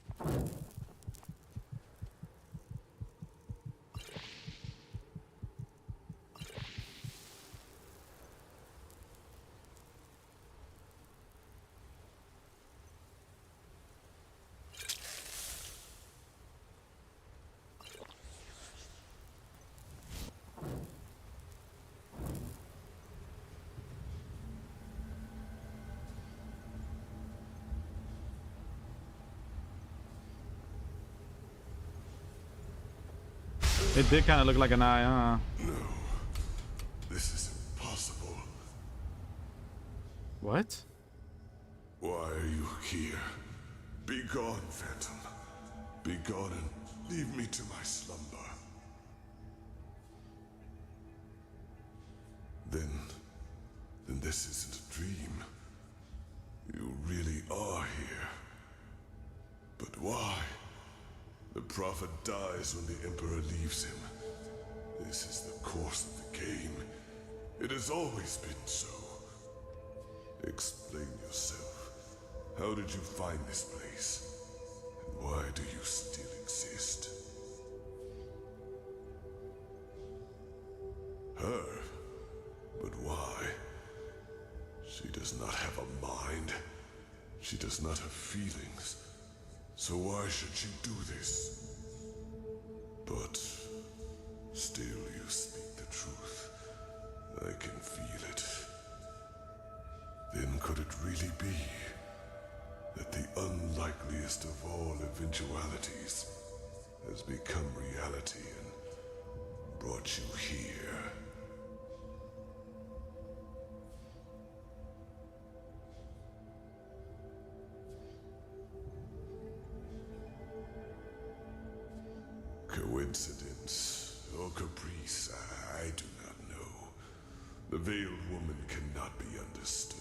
It did kind of look like an eye, huh? No. This is impossible. What? Why are you here? Be gone, Phantom. Be gone and leave me to my slumber. Then this isn't a dream. You really are here. But why? The Prophet dies when the Emperor leaves him. This is the course of the game. It has always been so. Explain yourself. How did you find this place? And why do you still exist? Her? But why? She does not have a mind. She does not have feelings. So why should she do this? But still you speak the truth. I can feel it. Then could it really be that the unlikeliest of all eventualities has become reality and brought you here? Coincidence or caprice, I do not know. The veiled woman cannot be understood.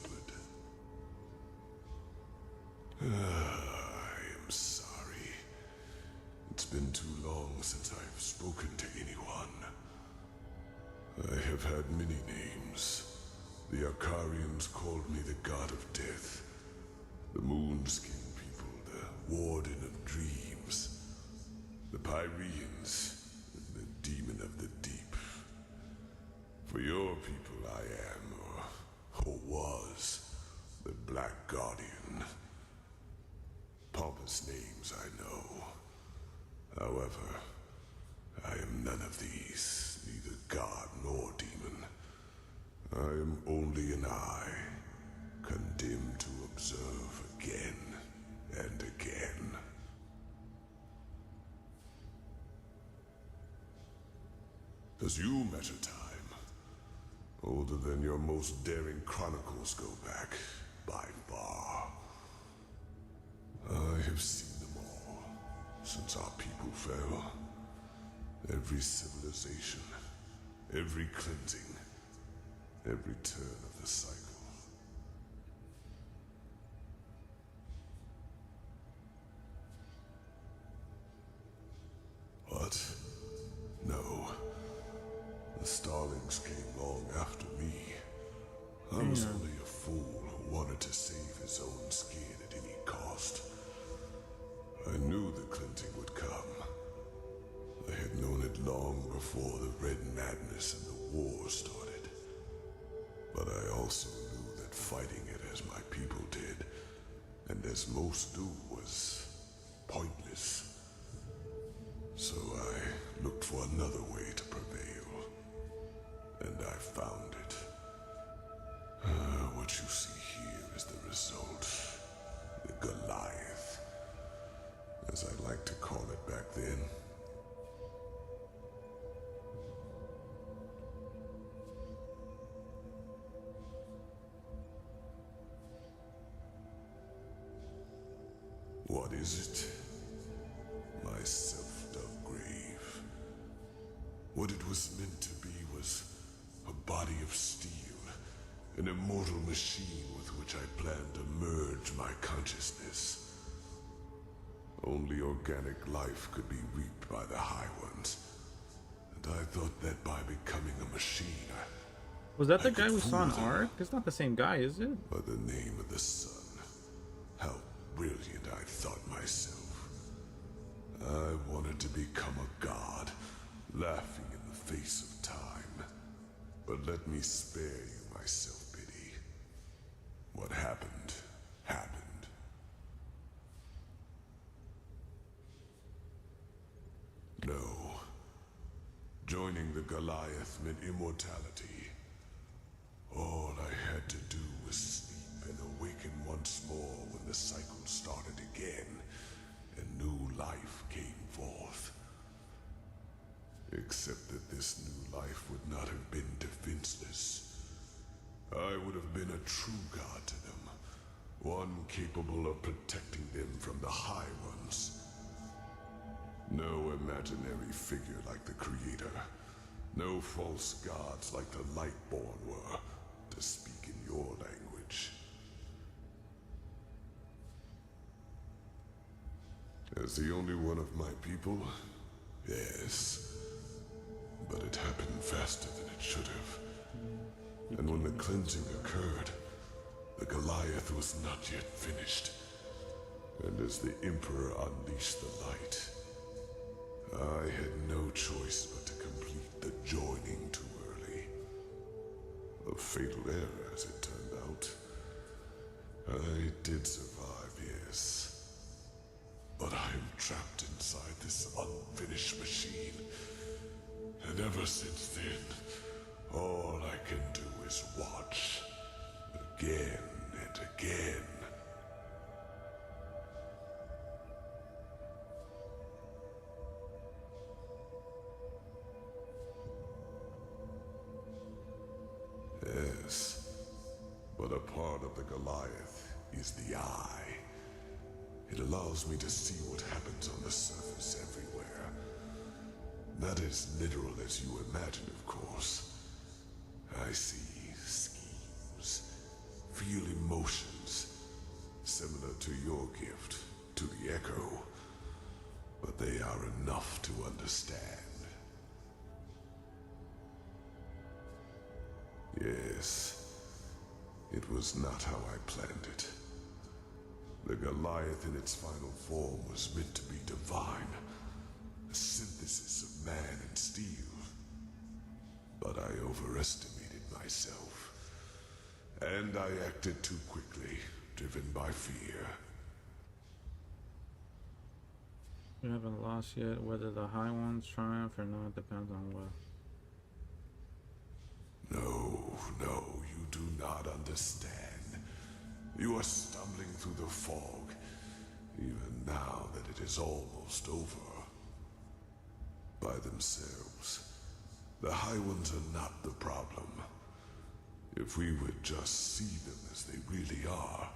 I am sorry. It's been too long since I've spoken to anyone. I have had many names. The Akarians called me the God of Death. The Moonskin people, the Warden of Dreams. The Pyreans, the Demon of the Deep. For your people I am, or was, the Black Guardian. Pompous names, I know. However, I am none of these, neither god nor demon. I am only an eye, condemned to observe again and again. As you measure time, older than your most daring chronicles go back, by far. I have seen them all, since our people fell. Every civilization, every cleansing, every turn of the cycle. What? No. The Starlings came long after me. I was only a fool who wanted to save his own skin at any cost. I knew the cleansing would come. I had known it long before the Red Madness and the war started. But I also knew that fighting it as my people did, and as most do, was pointless. So I looked for another way to prevail. And I found it. What you see here is the result. The Goliath. As I like to call it back then. What is it? My self-dug grave. What it was meant to be was a body of steel, an immortal machine with which I planned to merge my consciousness. Only organic life could be reaped by the High Ones, and I thought that by becoming a machine, was that the guy we saw in Ark? It's not the same guy, is it? By the name of the sun, how brilliant I thought myself. I wanted to become a god, laughing in the face of time. But let me spare you my self-pity. What happened, happened. No. Joining the Goliath meant immortality. All I had to do was sleep and awaken once more when the cycle started again, and new life came forth. this new life would not have been defenseless. I would have been a true god to them, one capable of protecting them from the High Ones. No imaginary figure like the Creator, no false gods like the Lightborn were, to speak in your language. As the only one of my people, yes. But it happened faster than it should have. And when the cleansing occurred, the Goliath was not yet finished. And as the Emperor unleashed the light, I had no choice but to complete the joining too early. A fatal error, as it turned out. I did survive, yes. But I am trapped inside this unfinished machine. And ever since then, all I can do is watch. Again and again. Yes, but a part of the Goliath is the eye. It allows me to see what happens on the surface everywhere. Not as literal as you imagine, of course. I see schemes, feel emotions, similar to your gift, to the Echo. But they are enough to understand. Yes, it was not how I planned it. The Goliath in its final form was meant to be divine, a synthesis of man and steel. But I overestimated myself, and I acted too quickly, driven by fear. We haven't lost yet. Whether the High Ones triumph or not depends on what. No, you do not understand. You are stumbling through the fog, even now that it is almost over. By themselves, the High Ones are not the problem. If we would just see them as they really are,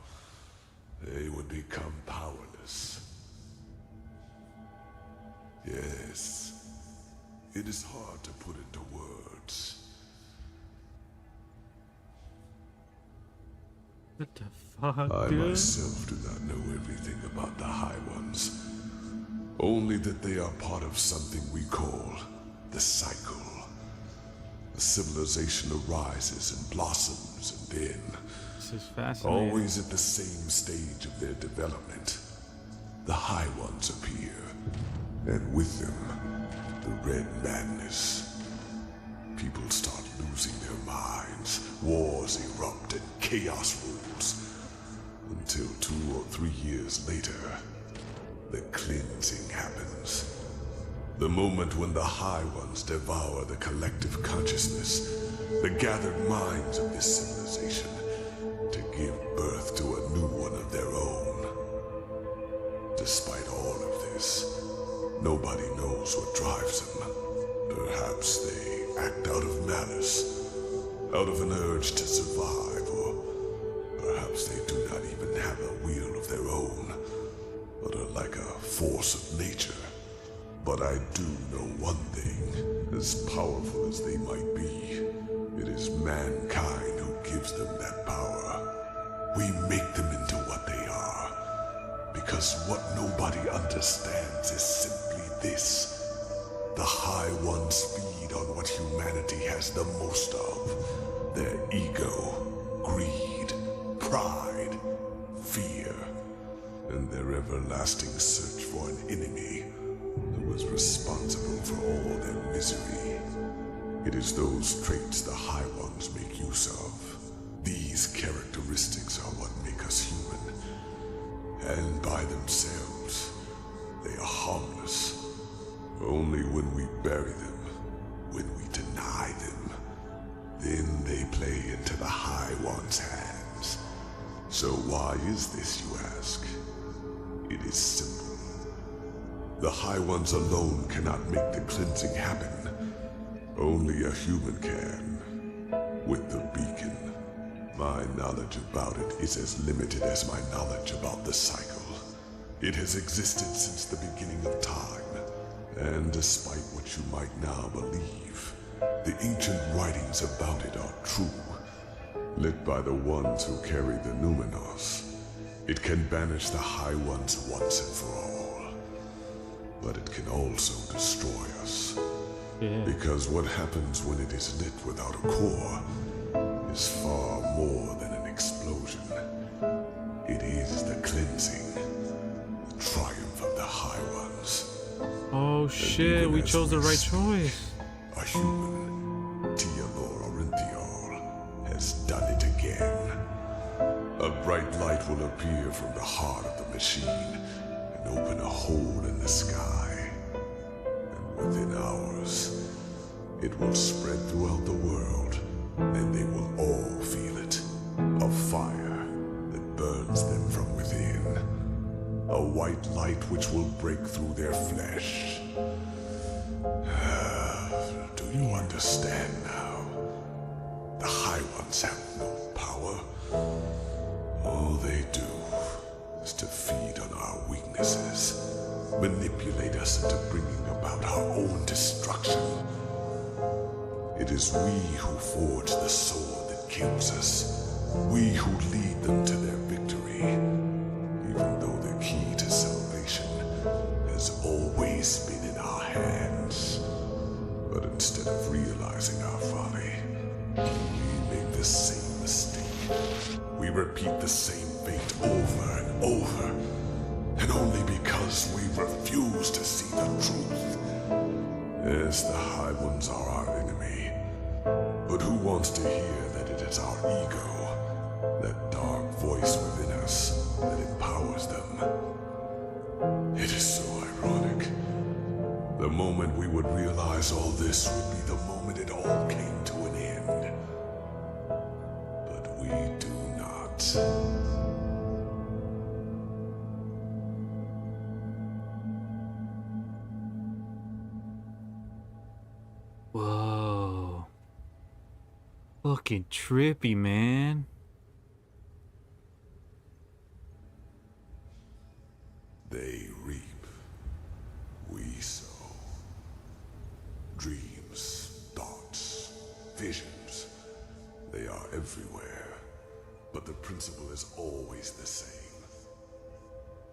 they would become powerless. Yes, it is hard to put into words. What the fuck, I dude? myself do not know everything about the High Ones. Only that they are part of something we call the cycle. A civilization arises and blossoms, and then, this is fascinating. always at the same stage of their development, the High Ones appear, and with them, the Red Madness. People start losing their minds, wars erupt, and chaos rules. Until 2 or 3 years later, the cleansing happens. The moment when the High Ones devour the collective consciousness, the gathered minds of this civilization, to give birth to a new one of their own. Despite all of this, nobody knows what drives them. Perhaps they act out of malice, out of an urge to survive, or perhaps they do not even have a will of their own, but are like a force of nature. But I do know one thing, as powerful as they might be, it is mankind who gives them that power. We make them into what they are, because what nobody understands is simply this. The High Ones feed on what humanity has the most of. Their ego, greed, pride, fear, and their everlasting search for an enemy who is responsible for all their misery. It is those traits the High Ones make use of. These characteristics are what make us human. And by themselves, they are harmless. Only when we bury them, when we deny them, then they play into the High Ones' hands. So why is this, you ask? It is simple. The High Ones alone cannot make the cleansing happen. Only a human can. With the beacon. My knowledge about it is as limited as my knowledge about the cycle. It has existed since the beginning of time, and despite what you might now believe, the ancient writings about it are true. Lit by the ones who carry the Numinos, it can banish the High Ones once and for all. But it can also destroy us. Yeah. Because what happens when it is lit without a core is far more than an explosion. It is the cleansing, the triumph of the High Ones. Oh shit, we chose the right choice. A human, Teolor Orinthiol, has done it again. A bright light will appear from the heart of the machine and open a hole in the sky. And within hours, it will spread throughout the world, and they will all feel it. A fire that burns them from within. A white light which will break through their flesh. Do you understand now? The High Ones have no power. All they do is to feed on our weaknesses, manipulate us into bringing about our own destruction. It is we who forge the sword that kills us, we who lead them to their victory, even though the key to salvation has always been in our hands. But instead of realizing our folly, we make the same mistake. We repeat the same fate over and over, and only because we refuse to see the truth. Yes, the High Ones are our enemy, but who wants to hear that it is our ego, that dark voice within us, that empowers them? It is so ironic. The moment we would realize all this would be the moment it all came to an end. But we do not. Whoa. Fucking trippy, man. They reap, we sow. Dreams, thoughts, visions, they are everywhere, but the principle is always the same.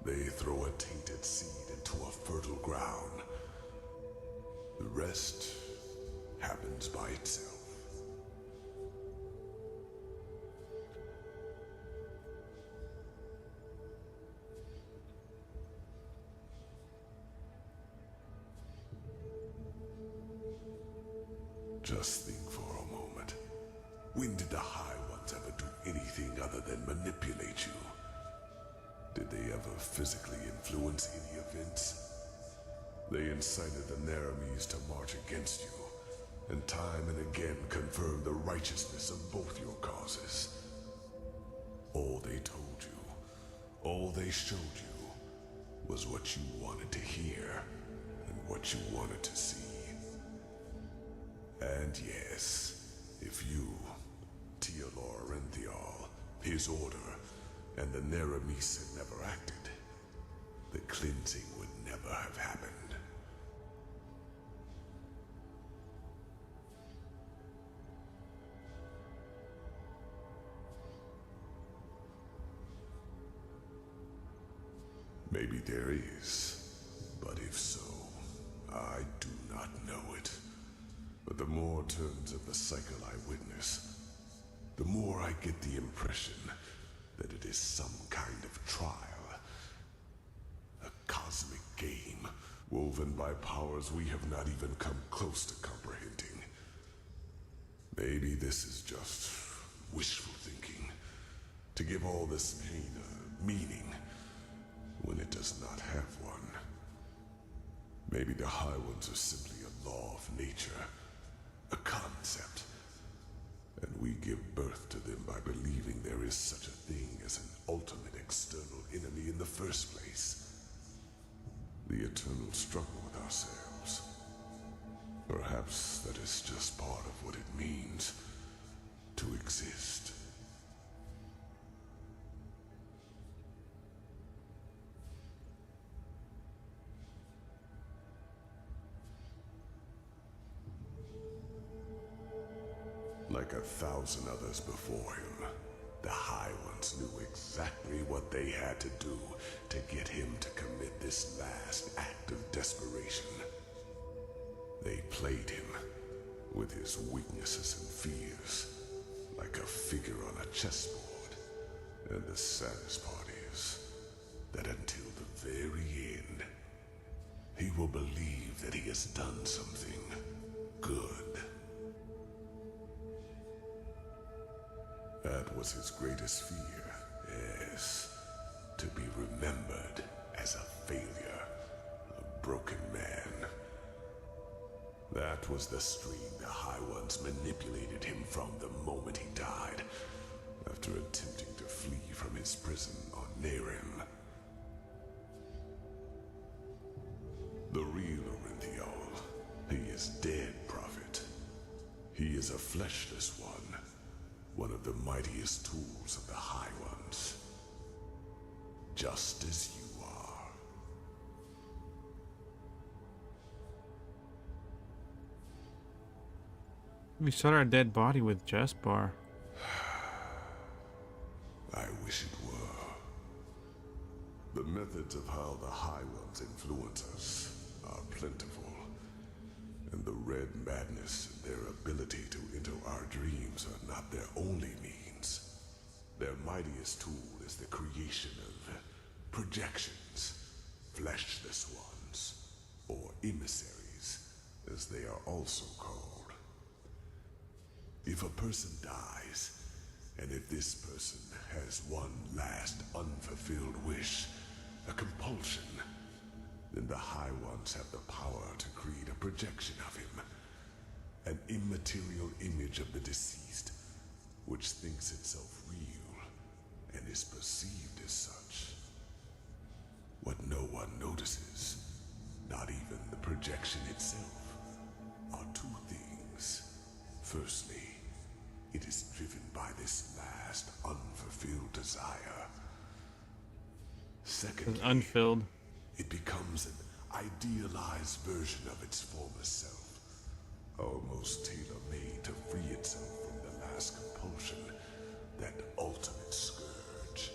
They throw a tainted seed into a fertile ground. The rest happens by itself. Just think for a moment. When did the High Ones ever do anything other than manipulate you? Did they ever physically influence any events? They incited the Naramis to march against you, and time and again confirmed the righteousness of both your causes. All they told you, all they showed you, was what you wanted to hear, and what you wanted to see. And yes, if you, Teolor Orinthiol, his order, and the Naramis had never acted, the cleansing would never have happened. Maybe there is, but if so, I do not know it. But the more turns of the cycle I witness, the more I get the impression that it is some kind of trial. A cosmic game, woven by powers we have not even come close to comprehending. Maybe this is just wishful thinking, to give all this pain a meaning, when it does not have one. Maybe the High Ones are simply a law of nature, a concept, and we give birth to them by believing there is such a thing as an ultimate external enemy in the first place. The eternal struggle with ourselves. Perhaps that is just part of what it means to exist. Like 1,000 others before him, the High Ones knew exactly what they had to do to get him to commit this last act of desperation. They played him with his weaknesses and fears, like a figure on a chessboard. And the saddest part is that until the very end, he will believe that he has done something good. That was his greatest fear, yes. To be remembered as a failure, a broken man. That was the stream the High Ones manipulated him from the moment he died, after attempting to flee from his prison on Skyrim. The real Orynthiol, he is dead, Prophet. He is a fleshless one of the mightiest tools of the High Ones. Just as you are. We saw our dead body with Jaspar. I wish it were. The methods of how the High Ones influence us are plentiful, and the Red Madness and their ability to enter our dreams are not their only means. Their mightiest tool is the creation of projections, fleshless ones, or emissaries, as they are also called. If a person dies, and if this person has one last unfulfilled wish, a compulsion, then the High Ones have the power to create a projection of him, an immaterial image of the deceased, which thinks itself real and is perceived as such. What no one notices, not even the projection itself, are two things. Firstly, it is driven by this last unfulfilled desire. Secondly, unfilled. It becomes an idealized version of its former self, almost tailor-made to free itself from the last compulsion, that ultimate scourge.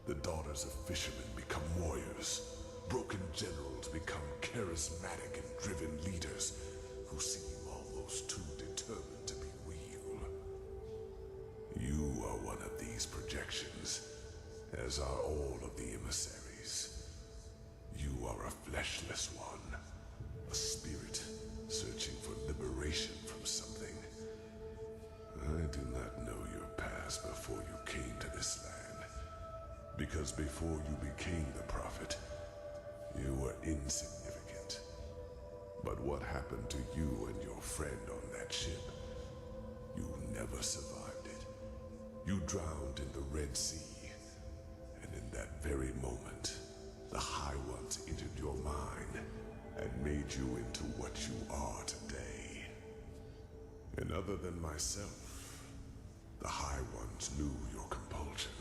The daughters of fishermen become warriors. Broken generals become charismatic and driven leaders who seem almost too determined to be real. You are one of these projections, as are all of the emissaries. You are a fleshless one, a spirit searching for liberation from something. I do not know your past before you came to this land, because before you became the Prophet, you were insignificant. But what happened to you and your friend on that ship? You never survived it. You drowned in the Red Sea. And in that very moment, the High Ones entered your mind and made you into what you are today. And other than myself, the High Ones knew your compulsion,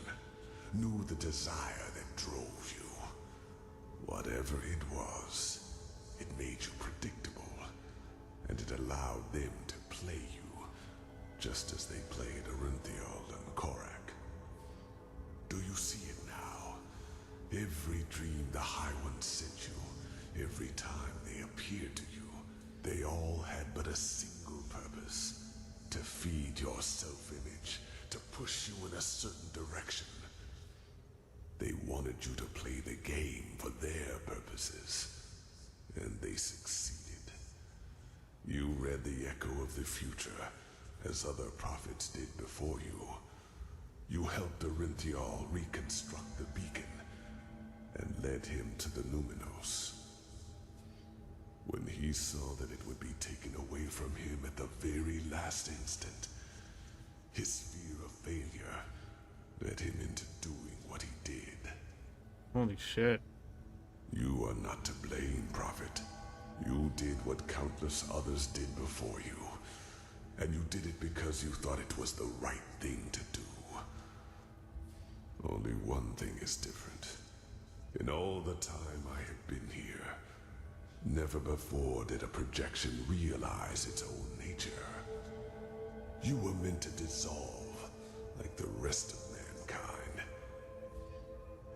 knew the desire that drove you. Whatever it was, it made you predictable, and it allowed them to play you, just as they played Orynthiol and Korak. Do you see it now? Every dream the High Ones sent you, every time they appeared to you, they all had but a single purpose: to feed your self-image, to push you in a certain direction. They wanted you to play the game for their purposes, and they succeeded. You read the echo of the future, as other prophets did before you. You helped Orynthiol reconstruct the beacon, and led him to the Numinos. When he saw that it would be taken away from him at the very last instant, his fear of failure led him into doing what he did. Holy shit. You are not to blame, Prophet. You did what countless others did before you, and you did it because you thought it was the right thing to do. Only one thing is different. In all the time I have been here, never before did a projection realize its own nature. You were meant to dissolve like the rest of mankind.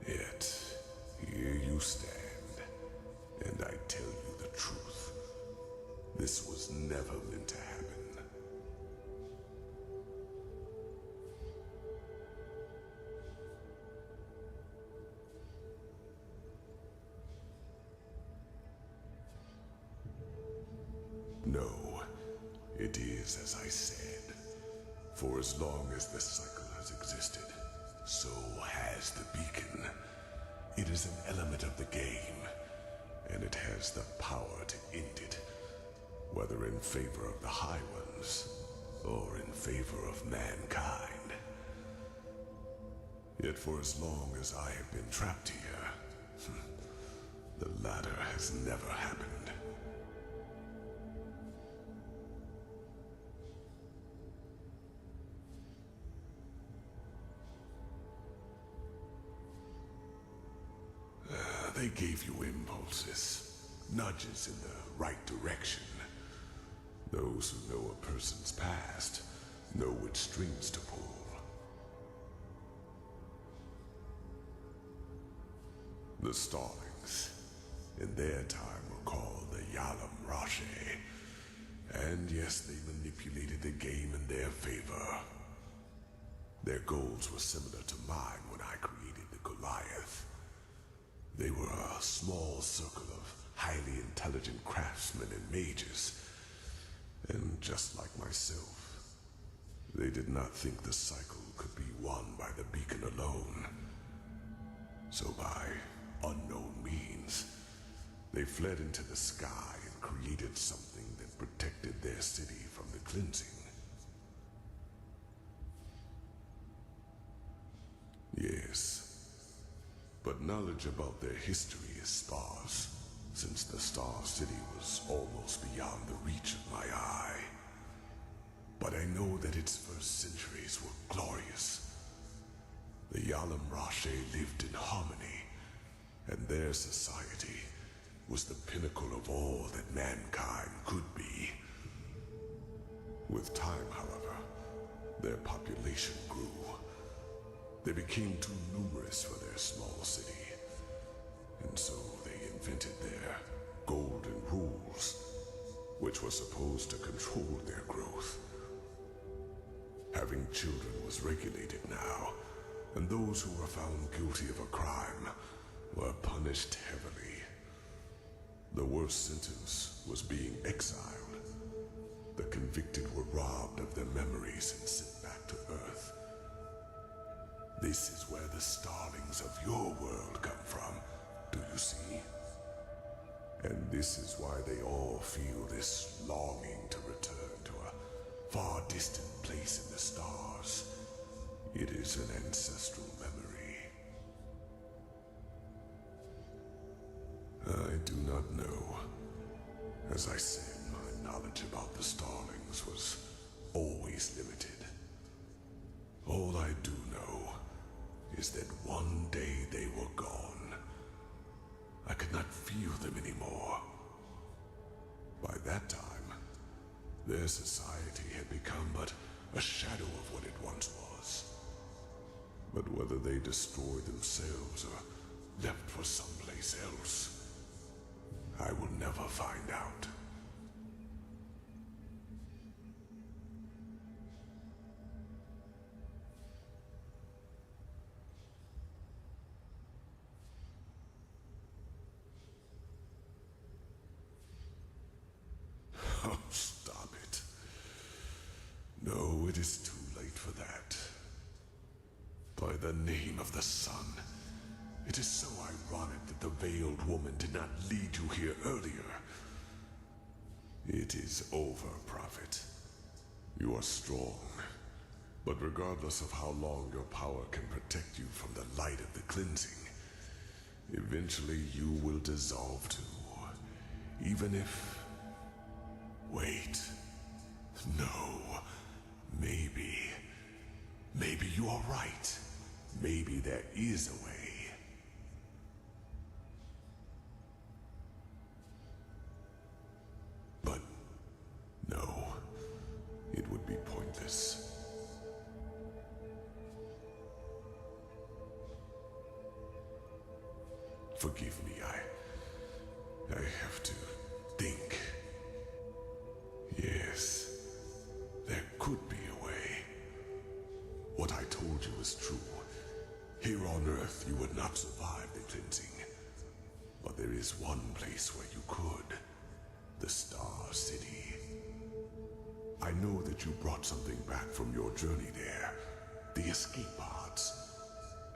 Yet, here you stand, and I tell you the truth. This was never meant to happen. No, it is as I said. For as long as the cycle has existed, so has the beacon. It is an element of the game, and it has the power to end it, whether in favor of the High Ones, or in favor of mankind. Yet for as long as I have been trapped here, the latter has never happened. They gave you impulses, nudges in the right direction. Those who know a person's past know which strings to pull. The Starlings, in their time, were called the Yalam Rashe. And yes, they manipulated the game in their favor. Their goals were similar to mine when I created the Goliath. They were a small circle of highly intelligent craftsmen and mages. And just like myself, they did not think the cycle could be won by the beacon alone. So by unknown means, they fled into the sky and created something that protected their city from the cleansing. Yes. But knowledge about their history is sparse, since the Star City was almost beyond the reach of my eye. But I know that its first centuries were glorious. The Yalam Rashe lived in harmony, and their society was the pinnacle of all that mankind could be. With time, however, their population grew. They became too numerous for their small city, and so they invented their golden rules, which were supposed to control their growth. Having children was regulated now, and those who were found guilty of a crime were punished heavily. The worst sentence was being exiled. The convicted were robbed of their memories and sent back to Earth. This is where the Starlings of your world come from, do you see? And this is why they all feel this longing to return to a far distant place in the stars. It is an ancestral memory. I do not know. As I said, my knowledge about the Starlings was always limited. All I do know is that one day they were gone. I could not feel them anymore. By that time, their society had become but a shadow of what it once was. But whether they destroyed themselves or left for someplace else, I will never find out. Oh, stop it. No, it is too late for that. By the name of the sun, it is so ironic that the veiled woman did not lead you here earlier. It is over, Prophet. You are strong, but regardless of how long your power can protect you from the light of the cleansing, eventually you will dissolve too. Even if... Wait. No. Maybe. Maybe you are right. Maybe there is a way. But no. It would be pointless. Forgive me, I have to think. Yes, there could be a way. What I told you is true. Here on Earth, you would not survive the cleansing. But there is one place where you could. The Star City. I know that you brought something back from your journey there. The escape pods.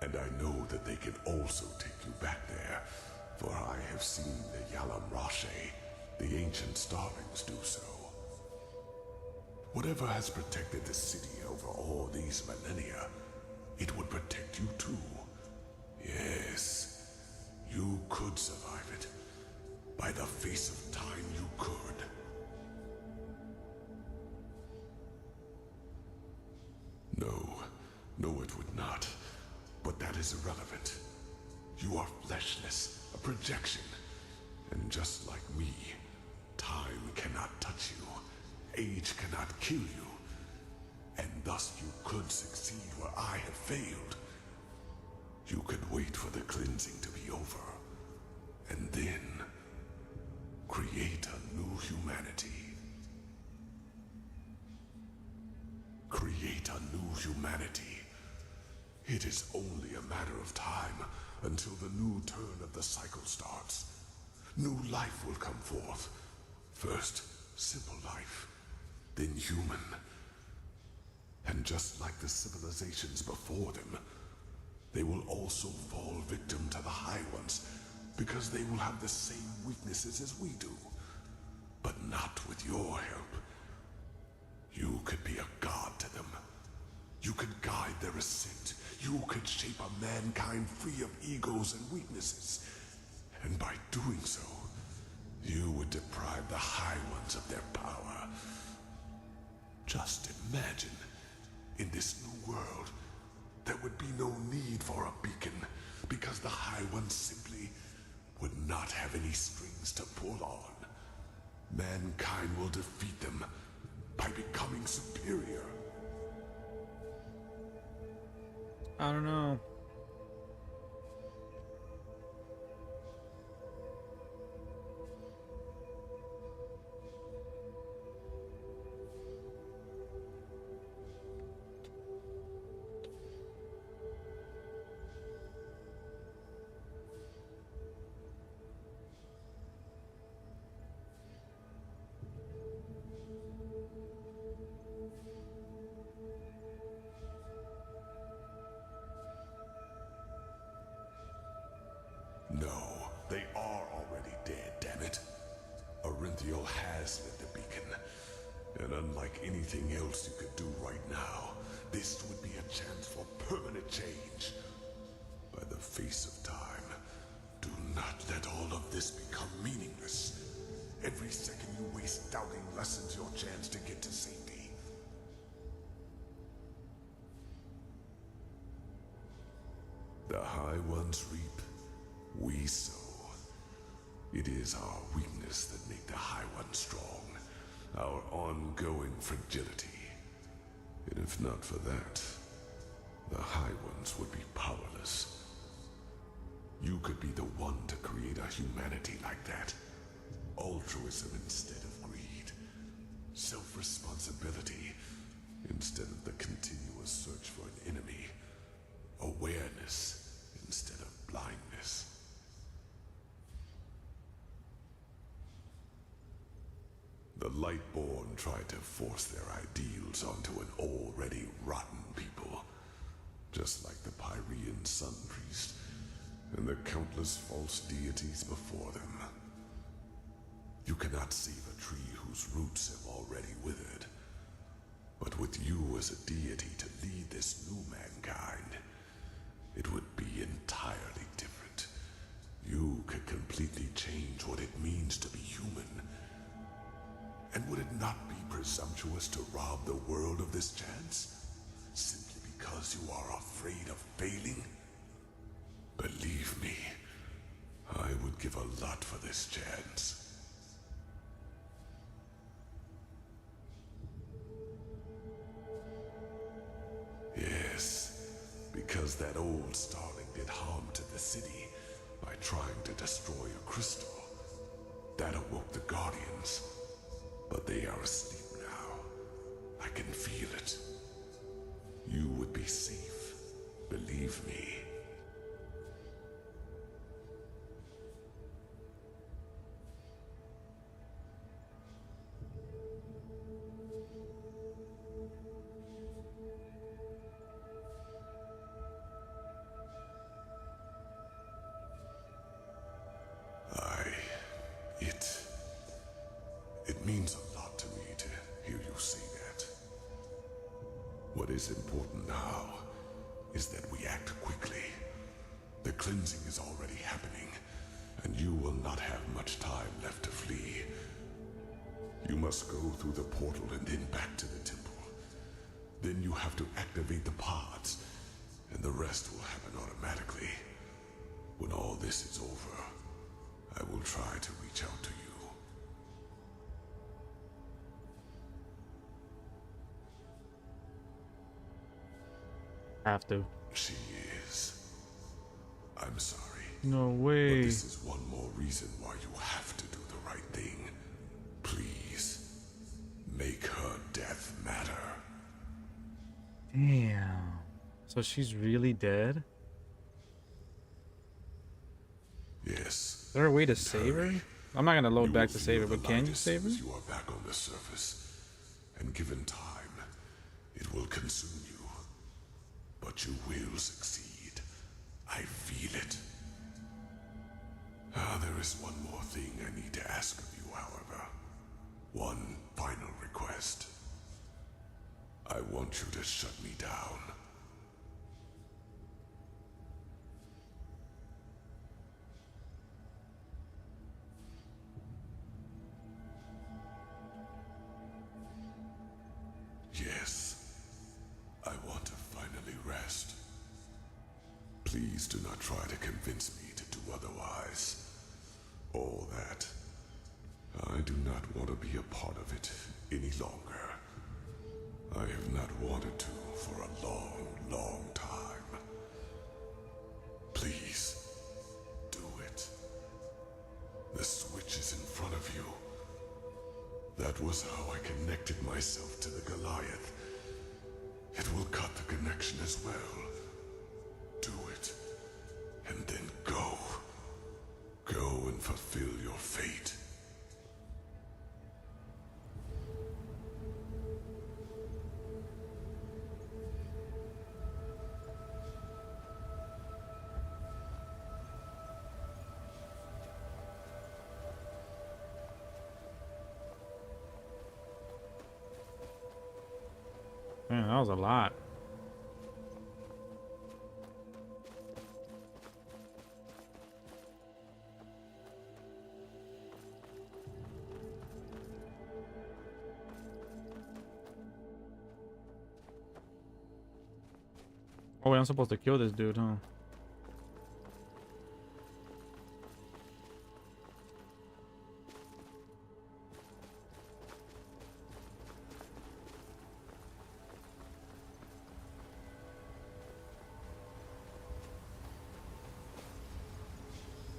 And I know that they can also take you back there, for I have seen the Yalam Rashe, the ancient starlings, do so. Whatever has protected the city over all these millennia, it would protect you too. Yes, you could survive it. By the face of time, you could. No, it would not. But that is irrelevant. You are fleshless, a projection. And just like me, time cannot touch you. Age cannot kill you. And thus you could succeed where I have failed. You could wait for the cleansing to be over. And then create a new humanity. Create a new humanity. It is only a matter of time until the new turn of the cycle starts. New life will come forth. First, simple life, then human. And just like the civilizations before them, they will also fall victim to the High Ones, because they will have the same weaknesses as we do. But not with your help. You could be a god to them. You could guide their ascent. You could shape a mankind free of egos and weaknesses. And by doing so, you would deprive the High Ones of their power. Just imagine, in this new world, there would be no need for a beacon, because the High Ones simply would not have any strings to pull on. Mankind will defeat them by becoming superior. I don't know. No, they are already dead, damn it. Orinthiel has lit the beacon. And unlike anything else you could do right now, this would be a chance for permanent change. By the face of time, do not let all of this become meaningless. Every second you waste doubting lessens your chance to get to safety. The High Ones reap, we sow. It is our weakness that make the High Ones strong, our ongoing fragility. And if not for that, the High Ones would be powerless. You could be the one to create a humanity like that. Altruism instead of greed. Self-responsibility instead of the continuous search for an enemy. Awareness instead of blindness. The Lightborn tried to force their ideals onto an already rotten people. Just like the Pyrean Sun Priest and the countless false deities before them. You cannot save a tree whose roots have already withered. But with you as a deity to lead this new mankind, it would be entirely different. You could complete completely change what it means to be human. And would it not be presumptuous to rob the world of this chance? Simply because you are afraid of failing? Believe me, I would give a lot for this chance. Yes, because that old starling did harm to the city by trying to destroy a crystal. That awoke the Guardians, but they are asleep now. I can feel it. You would be safe, believe me. It means a lot to me to hear you say that. What is important now is that we act quickly. The cleansing is already happening, and you will not have much time left to flee. You must go through the portal and then back to the temple. Then you have to activate the pods, and the rest will happen automatically. When all this is over, I will try to reach out to you. Have to. She is. I'm sorry. No way. But this is one more reason why you have to do the right thing. Please, make her death matter. Damn. So she's really dead? Yes. Is there a way to save her? I'm not gonna load back to save her, but can you save her? You are back on the surface, and given time, it will consume you. But you will succeed. I feel it. There is one more thing I need to ask of you, however. One final request. I want you to shut me down. Yes. I want to finally rest. Please do not try to convince me to do otherwise. All that. I do not want to be a part of it any longer. I have not wanted to for a long, long time. Please, do it. The switch is in front of you. That was how I connected myself to the Goliath. It will cut the connection as well. Do it, and then go. Go and fulfill your fate. Man, that was a lot. Oh wait, I'm supposed to kill this dude, huh?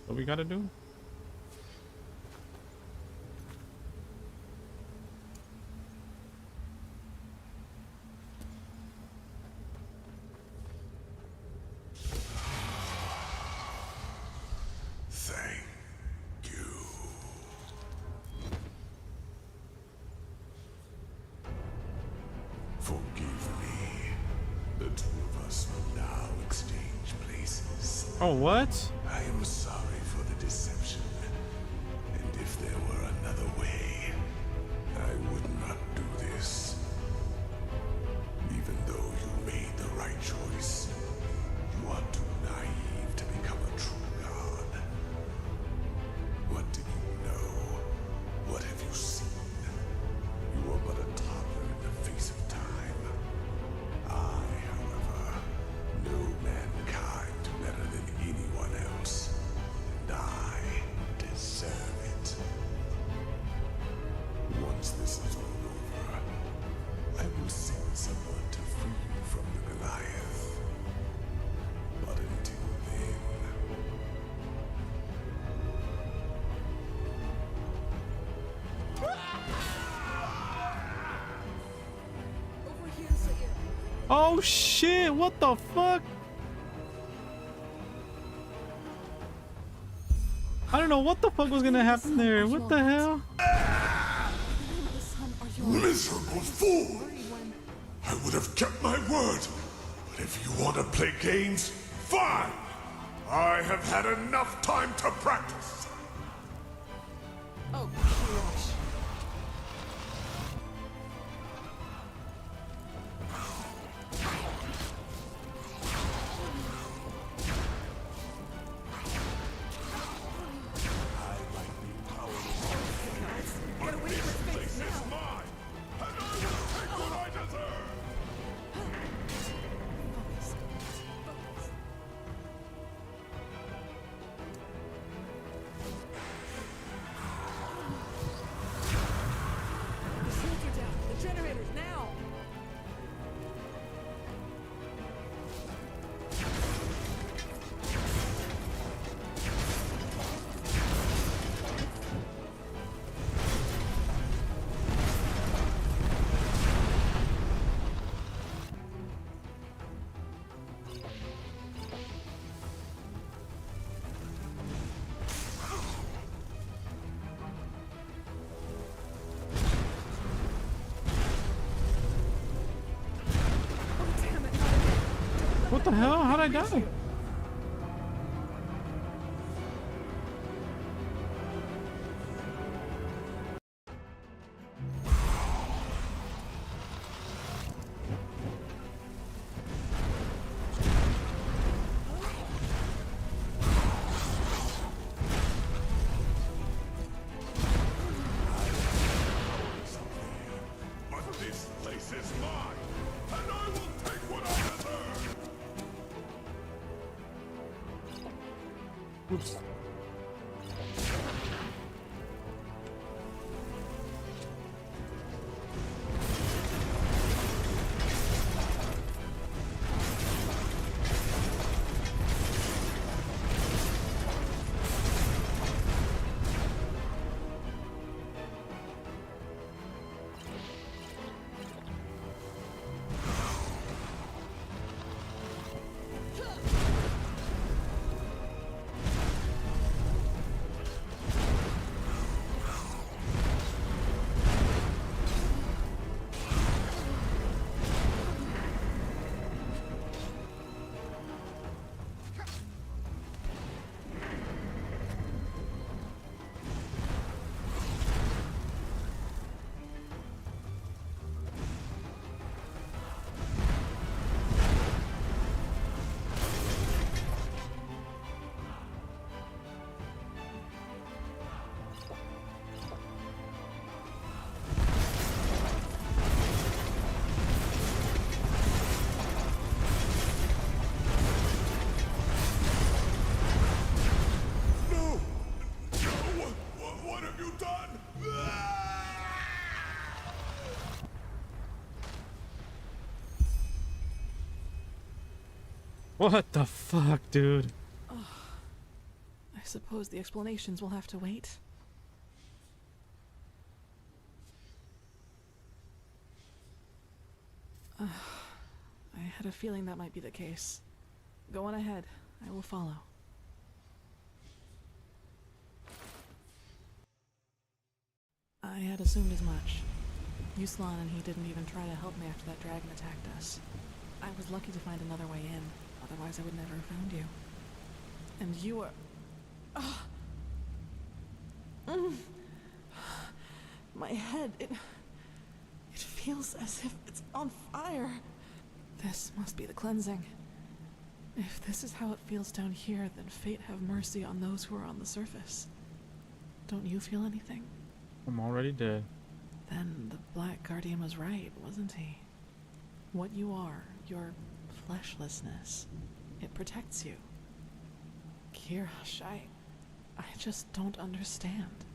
What we gotta do? Thank you. Forgive me. The two of us will now exchange places. Oh, what? I am sorry for the deception. And if there were another way, I would not do this. Even though you made the right choice, you are too naive to become a true god. Oh shit, what the fuck? I don't know what the fuck was gonna happen there. What the hell? Miserable fool! I would have kept my word. But if you want to play games, fine! I have had enough time to practice. Oh, gosh. What the hell? How'd I die? But this place is mine, and I will take what I deserve. Oops. What have you done? What the fuck, dude? I suppose the explanations will have to wait. I had a feeling that might be the case. Go on ahead. I will follow. I had assumed as much. Yuslan and he didn't even try to help me after that dragon attacked us. I was lucky to find another way in, otherwise I would never have found you. And you are... My head, it feels as if it's on fire. This must be the cleansing. If this is how it feels down here, then fate have mercy on those who are on the surface. Don't you feel anything? I'm already dead. Then the Black Guardian was right, wasn't he? What you are, your fleshlessness, it protects you. Kirash, I just don't understand.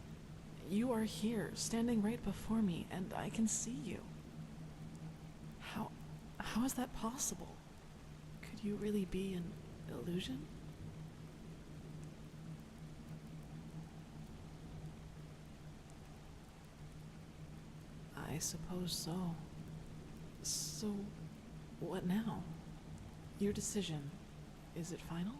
You are here, standing right before me, and I can see you. How is that possible? Could you really be an illusion? I suppose so. So, What now? Your decision, is it final?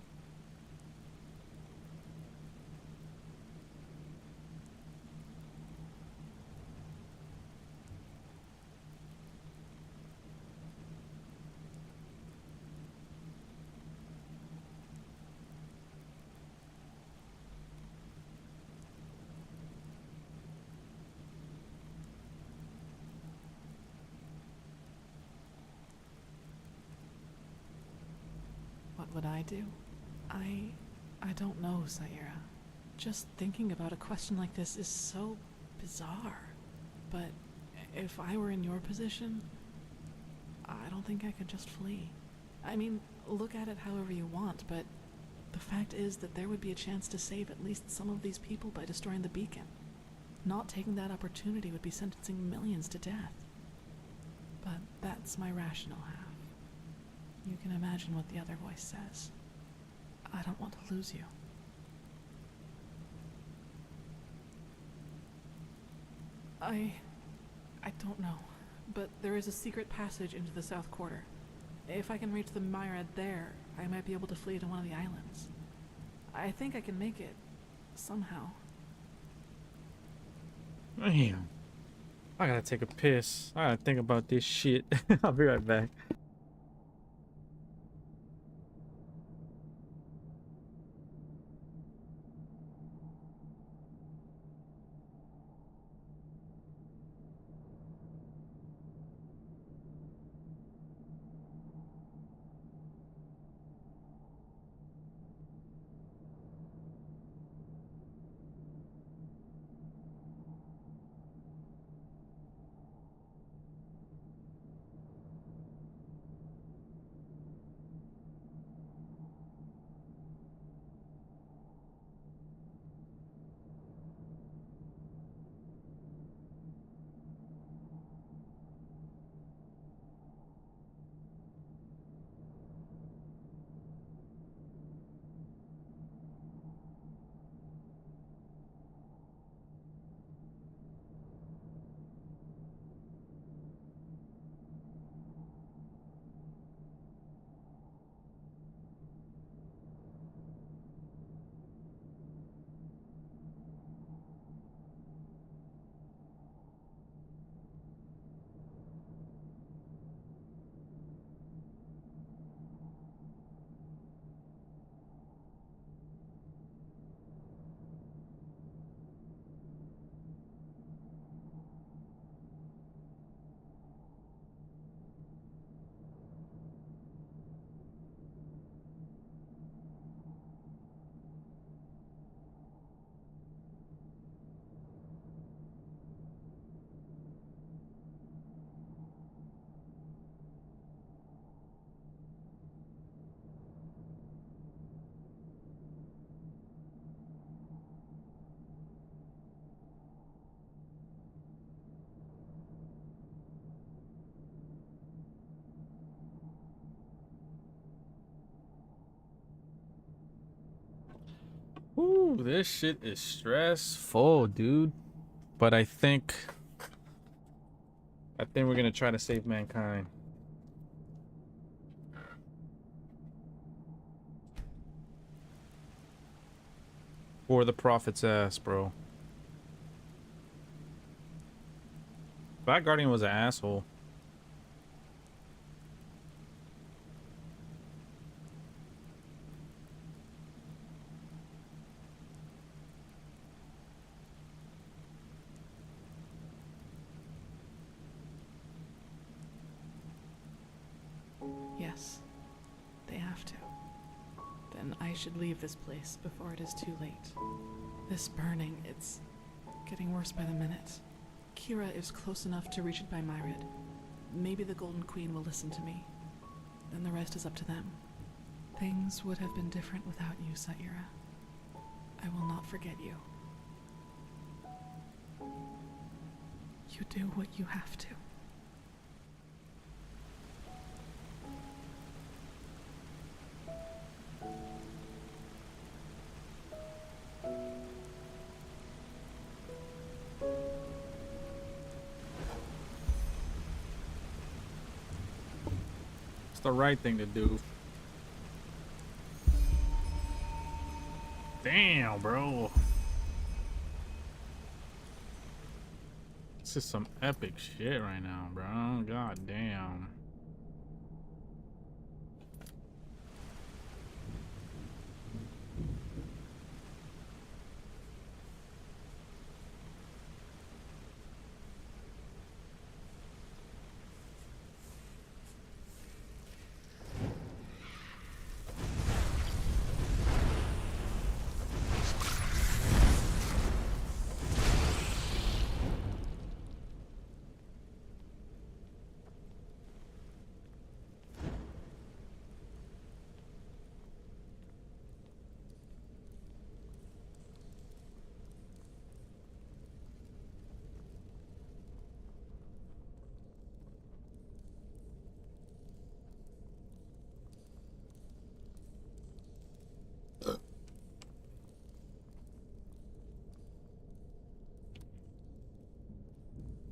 What would I do? I don't know, Saira. Just thinking about a question like this is so bizarre. But if I were in your position, I don't think I could just flee. I mean, look at it however you want, but the fact is that there would be a chance to save at least some of these people by destroying the beacon. Not taking that opportunity would be sentencing millions to death. But that's my rational half. You can imagine what the other voice says. I don't want to lose you. I don't know, but there is a secret passage into the South Quarter. If I can reach the Myriad there, I might be able to flee to one of the islands. I think I can make it, somehow. Damn. I gotta take a piss. I gotta think about this shit. I'll be right back. Ooh, this shit is stressful, dude. But I think we're gonna try to save mankind. For the prophet's ass, bro. Black Guardian was an asshole. Yes, they have to. Then I should leave this place before it is too late. This burning, it's getting worse by the minute. Kira is close enough to reach it by Myriad. Maybe the Golden Queen will listen to me. Then the rest is up to them. Things would have been different without you, Saira. I will not forget you. You do what you have to. the right thing to do. Damn, bro. This is some epic shit right now, bro. God damn.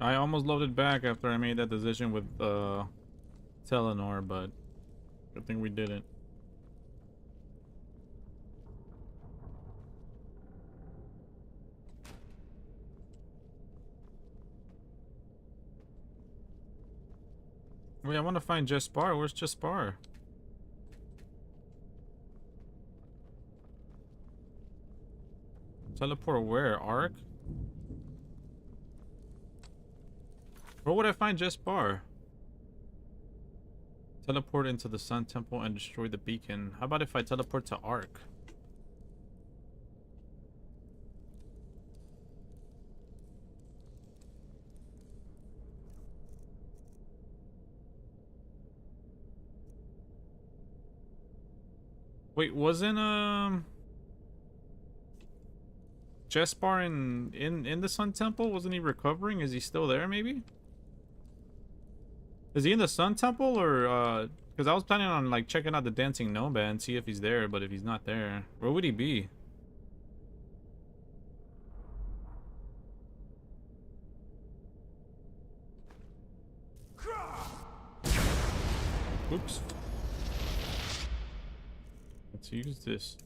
I almost loaded back after I made that decision with Telenor, but good thing we didn't. Wait, I want to find Jespar. Where's Jespar? Teleport where? Ark? Where would I find Jespar? Teleport into the Sun Temple and destroy the beacon. How about if I teleport to Ark? Wait, wasn't Jespar in the Sun Temple? Wasn't he recovering? Is he still there maybe? Is he in the Sun Temple or because I was planning on like checking out the Dancing Nomad and see if he's there, but if he's not there, where would he be? Oops. Let's use this.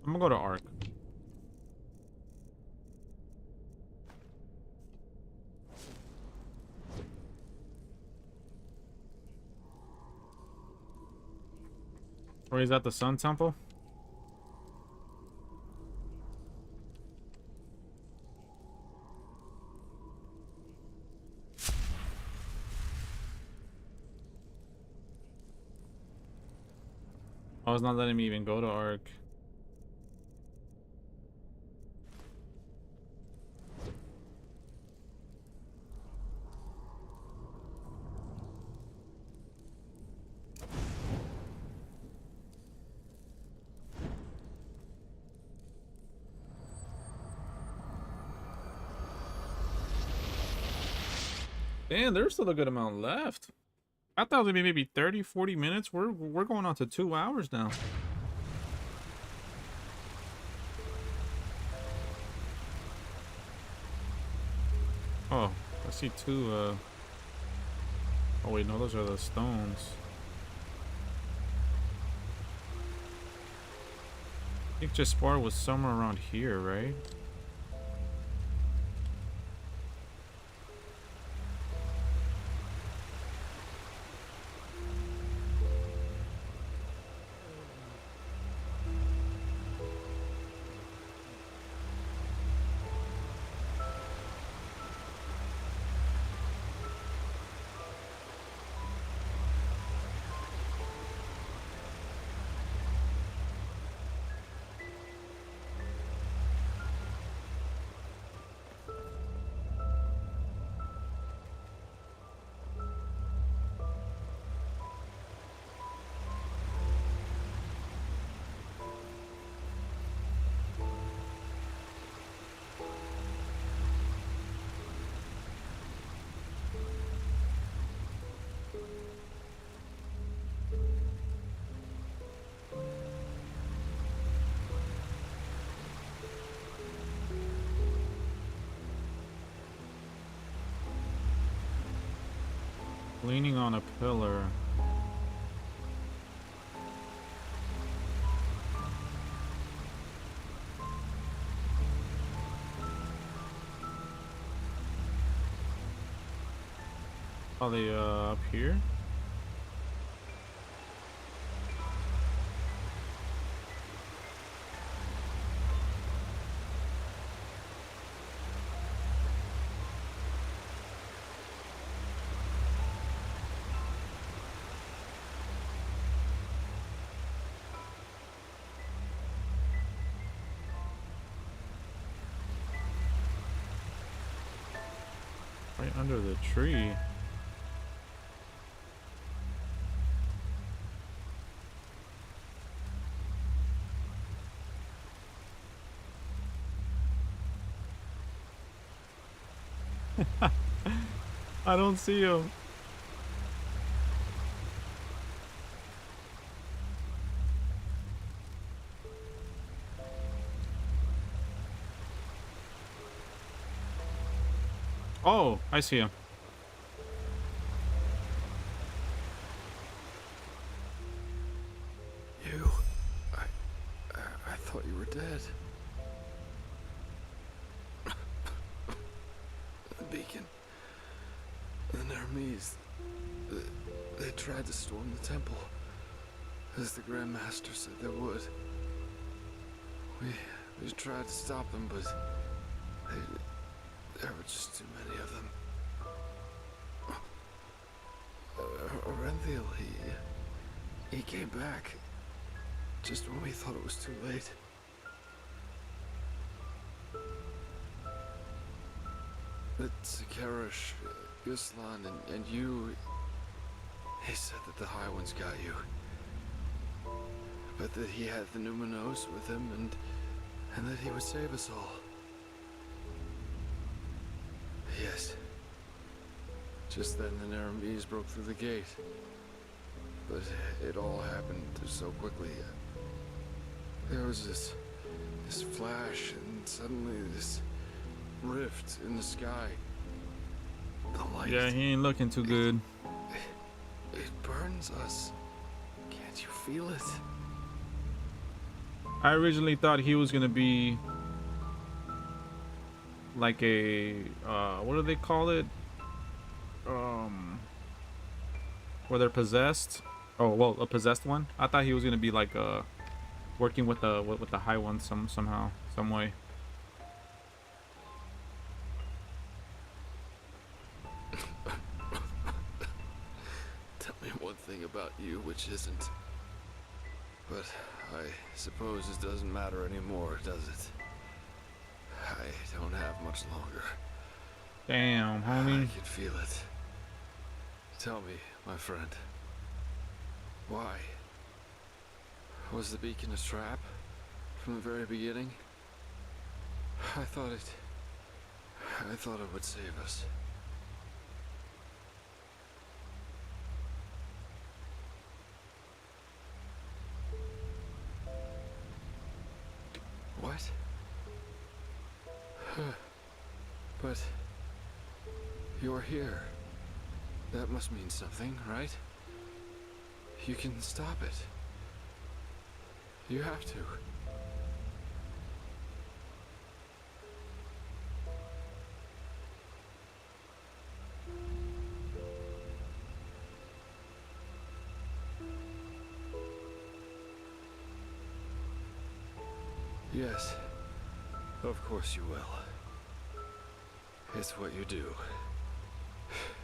I'm gonna go to Ark. Or is that the Sun Temple? Oh, it's not letting me even go to Ark. Damn, there's still a good amount left. I thought it was gonna be maybe 30, 40 minutes. We're going on to 2 hours now. Oh, I see two, oh wait, no, those are the stones. I think Jespar was somewhere around here, right? Leaning on a pillar. Are they up here? Right under the tree. I don't see him. Oh, I see him. You. I thought you were dead. The beacon. The Nermese. They tried to storm the temple, as the Grand Master said they would. We tried to stop them, but there were just too many of them. Orenthil, he came back just when we thought it was too late. But Sakarish, Yuslan, and you, he said that the High Ones got you. But that he had the Numinos with him, and that he would save us all. Yes. Just then the Nermese broke through the gate. But it all happened so quickly. There was this flash, and suddenly this rift in the sky. The light. Yeah, he ain't looking too good. It burns us. Can't you feel it? I originally thought he was gonna be like a what do they call it? Where they're possessed. Oh well, a possessed one. I thought he was gonna be like working with the High Ones somehow, some way. Tell me one thing about you which isn't. But I suppose it doesn't matter anymore, does it? I don't have much longer. Damn, homie. I can feel it. Tell me, my friend. Why? Was the beacon a trap? From the very beginning? I thought it would save us. What? But you're here. That must mean something, right? You can stop it. You have to. Yes, of course you will. It's what you do.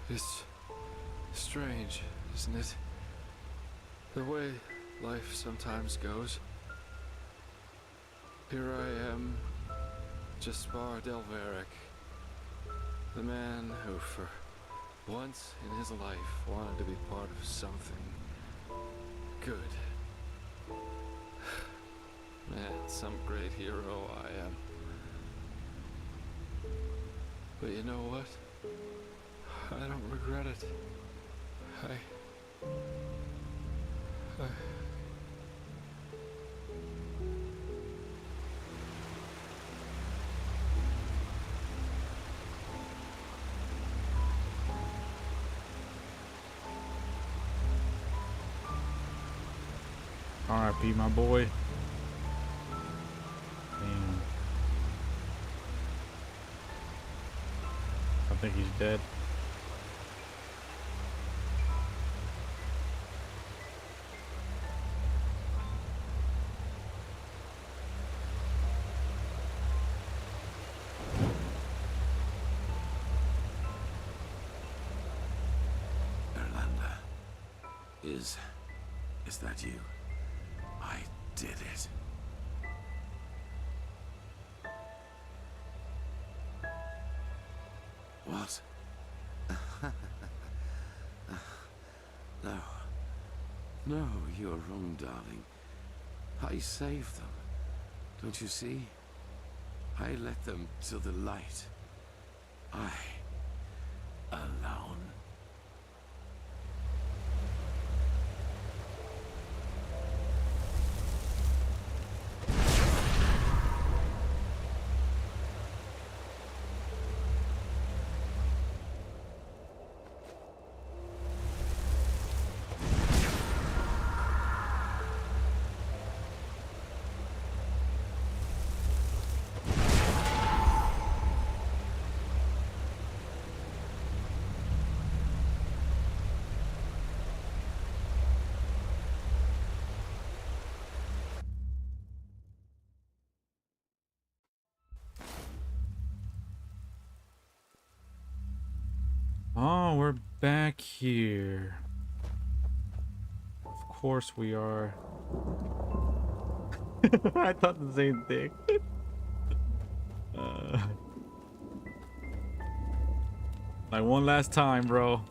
It's strange, isn't it? The way life sometimes goes. Here I am, Jaspar Delveric, the man who for once in his life wanted to be part of something good. Man, some great hero I am. But you know what? I don't regret it. RIP, my boy. And I think he's dead. Is that you? I did it. What? No. No, you're wrong, darling. I saved them. Don't you see? I led them to the light. I... alone. Oh, we're back here. Of course we are. I thought the same thing. Like one last time, bro.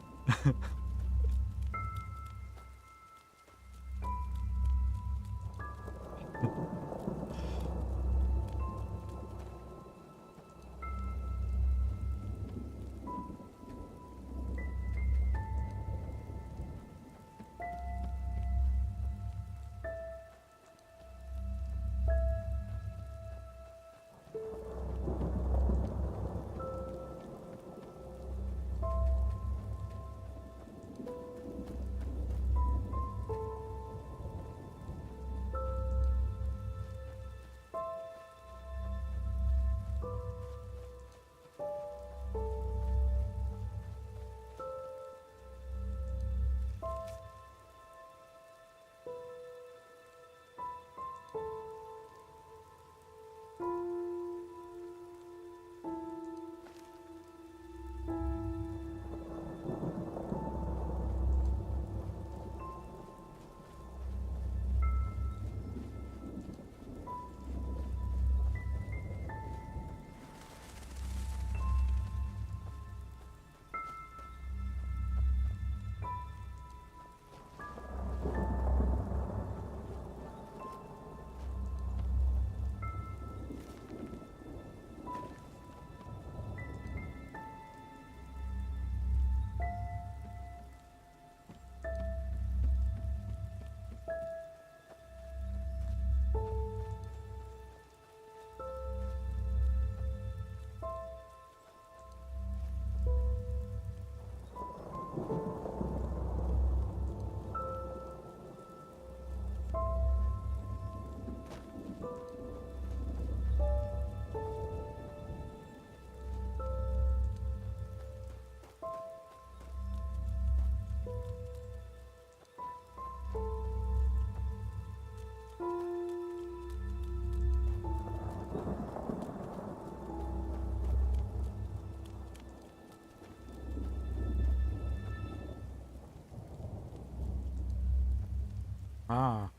Ah.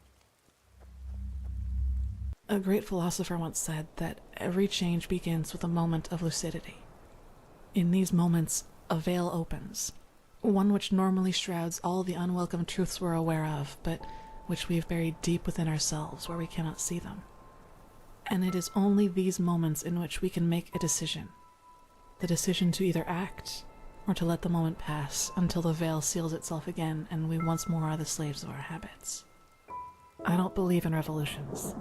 A great philosopher once said that every change begins with a moment of lucidity. In these moments, a veil opens, one which normally shrouds all the unwelcome truths we're aware of, but which we've buried deep within ourselves where we cannot see them. And it is only these moments in which we can make a decision. The decision to either act or to let the moment pass until the veil seals itself again and we once more are the slaves of our habits. I don't believe in revolutions.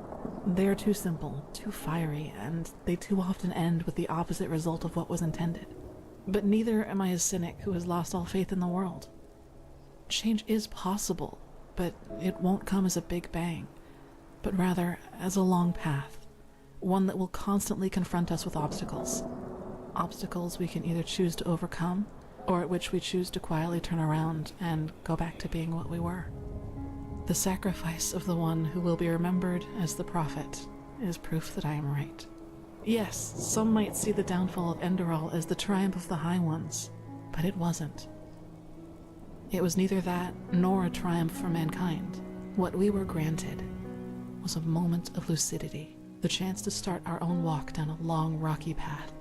They are too simple, too fiery, and they too often end with the opposite result of what was intended. But neither am I a cynic who has lost all faith in the world. Change is possible, but it won't come as a big bang. but rather as a long path, one that will constantly confront us with obstacles. Obstacles we can either choose to overcome, or at which we choose to quietly turn around and go back to being what we were. The sacrifice of the one who will be remembered as the prophet is proof that I am right. Yes, some might see the downfall of Enderal as the triumph of the High Ones, but it wasn't. It was neither that nor a triumph for mankind. What we were granted was a moment of lucidity, the chance to start our own walk down a long, rocky path.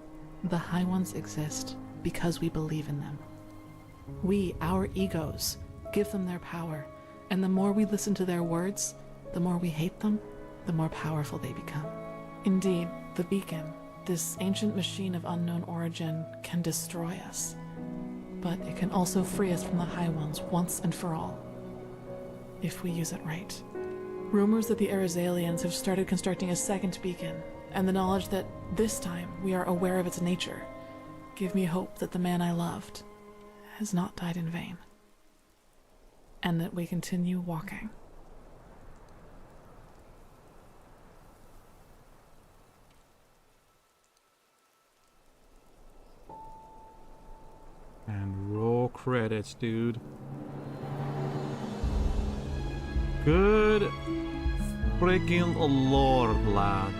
The High Ones exist because we believe in them. We, our egos, give them their power, and the more we listen to their words, the more we hate them, the more powerful they become. Indeed, the beacon, this ancient machine of unknown origin, can destroy us, but it can also free us from the High Ones once and for all, if we use it right. Rumors that the Arizalians have started constructing a second beacon, and the knowledge that this time we are aware of its nature, give me hope that the man I loved has not died in vain, and that we continue walking. And roll credits, dude. Good freaking lord, lad.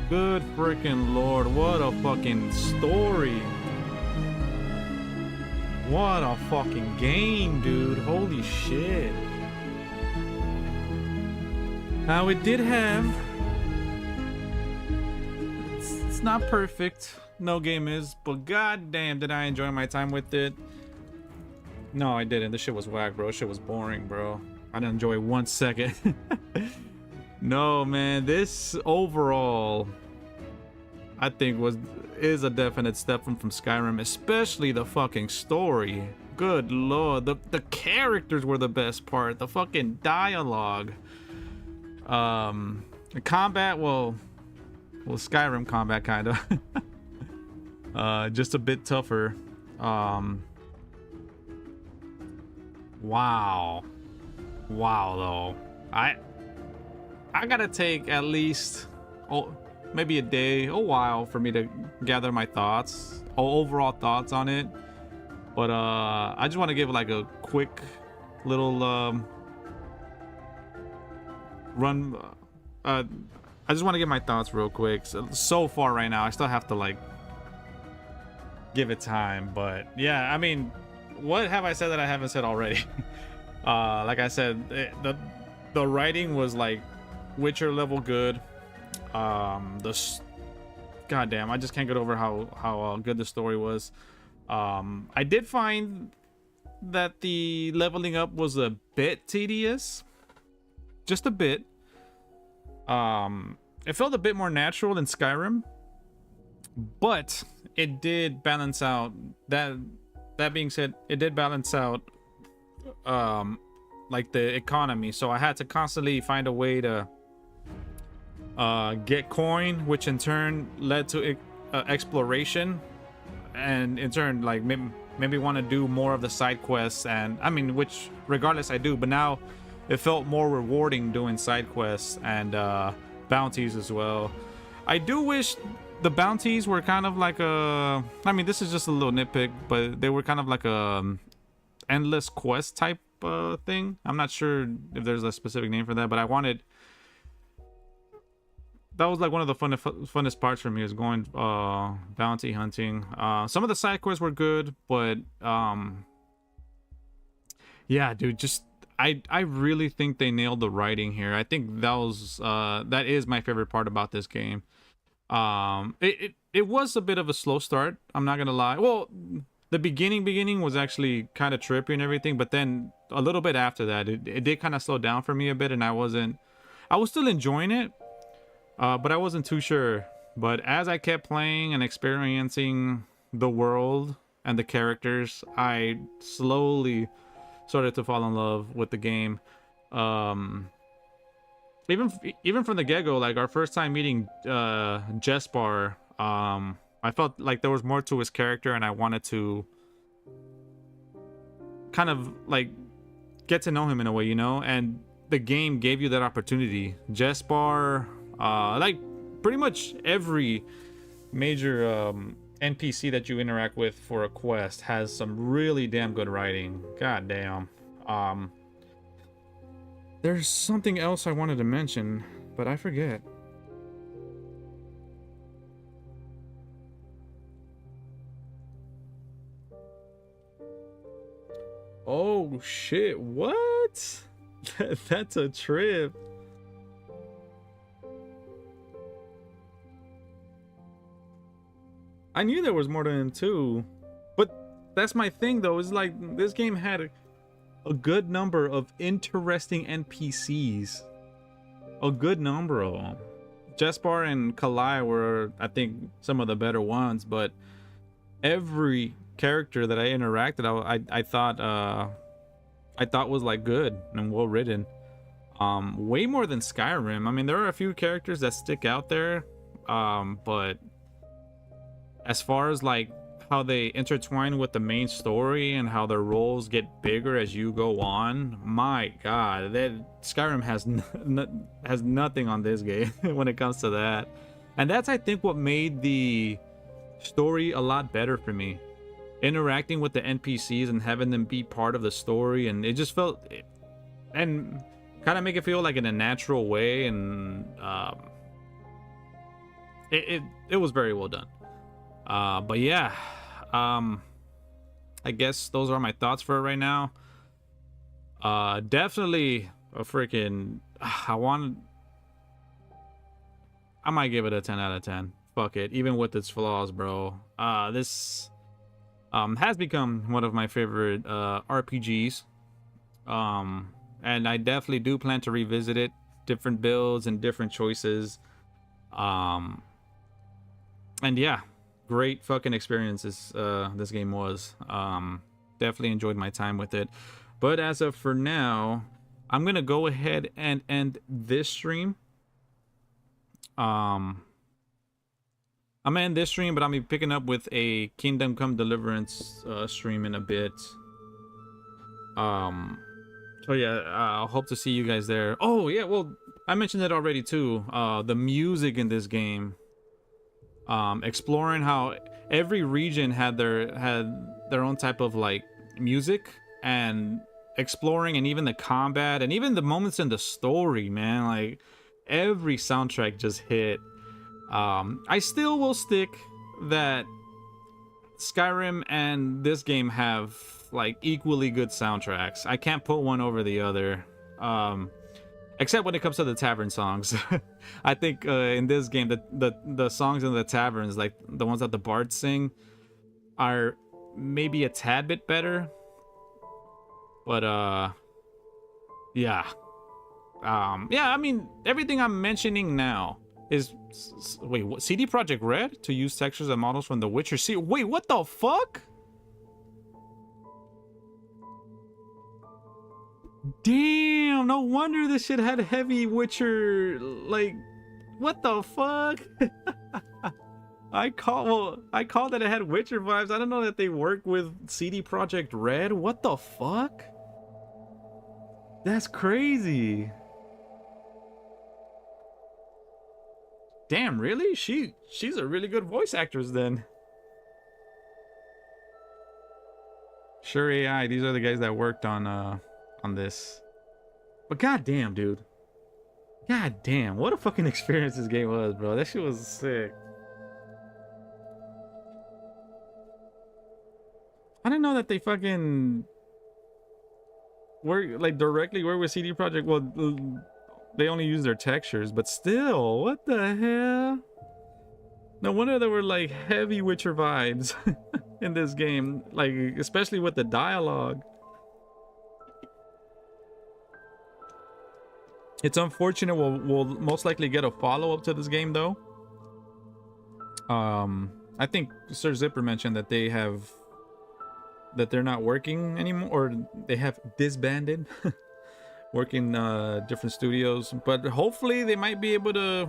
Good freaking lord. What a fucking story. What a fucking game, dude. Holy shit. Now, it did have... It's not perfect. No game is, but goddamn, did I enjoy my time with it. No, I didn't. This shit was whack, bro. This shit was boring, bro. I didn't enjoy 1 second. No, man. This overall, I think, is a definite step from Skyrim, especially the fucking story. Good lord, the characters were the best part. The fucking dialogue. The combat, well, Skyrim combat kind of. Just a bit tougher. Wow, though. I gotta take at least maybe a day, a while for me to gather my thoughts, overall thoughts on it. But I just want to give like a quick little run. I just want to give my thoughts real quick. So far right now, I still have to like give it time. But yeah, I mean, what have I said that I haven't said already? Like I said, the writing was like Witcher level good. Goddamn, I just can't get over how good the story was. I did find that the leveling up was a bit tedious, just a bit. It felt a bit more natural than Skyrim, but it did balance out. That being said, it did balance out like the economy, so I had to constantly find a way to get coin, which in turn led to exploration, and in turn like maybe want to do more of the side quests, and I mean, which regardless I do, but now it felt more rewarding doing side quests and bounties as well. I do wish the bounties were kind of like a, I mean, this is just a little nitpick, but they were kind of like a endless quest type thing. I'm not sure if there's a specific name for that, but I wanted, that was like one of the funnest parts for me, is going bounty hunting. Some of the side quests were good, but yeah, dude, just I really think they nailed the writing here. I think that is my favorite part about this game. It was a bit of a slow start, I'm not gonna lie. Well, the beginning was actually kind of trippy and everything, but then a little bit after that, it did kind of slow down for me a bit, and I was still enjoying it, but I wasn't too sure. But as I kept playing and experiencing the world and the characters, I slowly started to fall in love with the game. Even from the get-go, like our first time meeting Jespar, I felt like there was more to his character, and I wanted to kind of like get to know him in a way, you know. And the game gave you that opportunity. Jespar, like pretty much every major NPC that you interact with for a quest has some really damn good writing. God damn. There's something else I wanted to mention, but I forget. Oh shit, what? That's a trip. I knew there was more than two, but that's my thing though, is like this game had a good number of interesting NPCs. A good number of them. Jespar and Kalai were, I think, some of the better ones, but every character that I interacted, I thought was like good and well written. Way more than Skyrim. I mean, there are a few characters that stick out there, but as far as like how they intertwine with the main story and how their roles get bigger as you go on, my god, that Skyrim has nothing on this game when it comes to that. And that's, I think, what made the story a lot better for me. Interacting with the NPCs and having them be part of the story, and it just felt, and kind of make it feel like in a natural way, and it was very well done. But yeah, I guess those are my thoughts for it right now. Definitely a freaking, I might give it a 10 out of 10. Fuck it, even with its flaws, bro. This has become one of my favorite RPGs. And I definitely do plan to revisit it. Different builds and different choices. And yeah, great fucking experiences this game was. Definitely enjoyed my time with it. But as of for now, I'm gonna go ahead and end this stream. I'm gonna end this stream, but I'll be picking up with a Kingdom Come Deliverance stream in a bit. So yeah, I'll hope to see you guys there. Oh yeah, well, I mentioned it already too. The music in this game, exploring how every region had their own type of like music, and exploring, and even the combat, and even the moments in the story, man, like every soundtrack just hit. I still will stick that Skyrim and this game have like equally good soundtracks. I can't put one over the other, except when it comes to the tavern songs. I think in this game the songs in the taverns, like the ones that the bards sing, are maybe a tad bit better, but yeah, I mean, everything I'm mentioning now is, wait, what, CD Projekt Red to use textures and models from The Witcher series? Wait, what the fuck? Damn, no wonder this shit had heavy Witcher, like, what the fuck? I call that it had Witcher vibes. I don't know that they work with CD Projekt Red. What the fuck? That's crazy. Damn, really? She's a really good voice actress then. Sure AI, these are the guys that worked on this. But goddamn, dude. Goddamn, what a fucking experience this game was, bro. That shit was sick. I didn't know that they fucking work, like, directly work with CD Projekt. Well, they only use their textures, but still, what the hell? No wonder there were like heavy Witcher vibes in this game, like especially with the dialogue. It's unfortunate we'll most likely get a follow-up to this game though. I think Sir Zipper mentioned that they're not working anymore, or they have disbanded. Working different studios, but hopefully they might be able to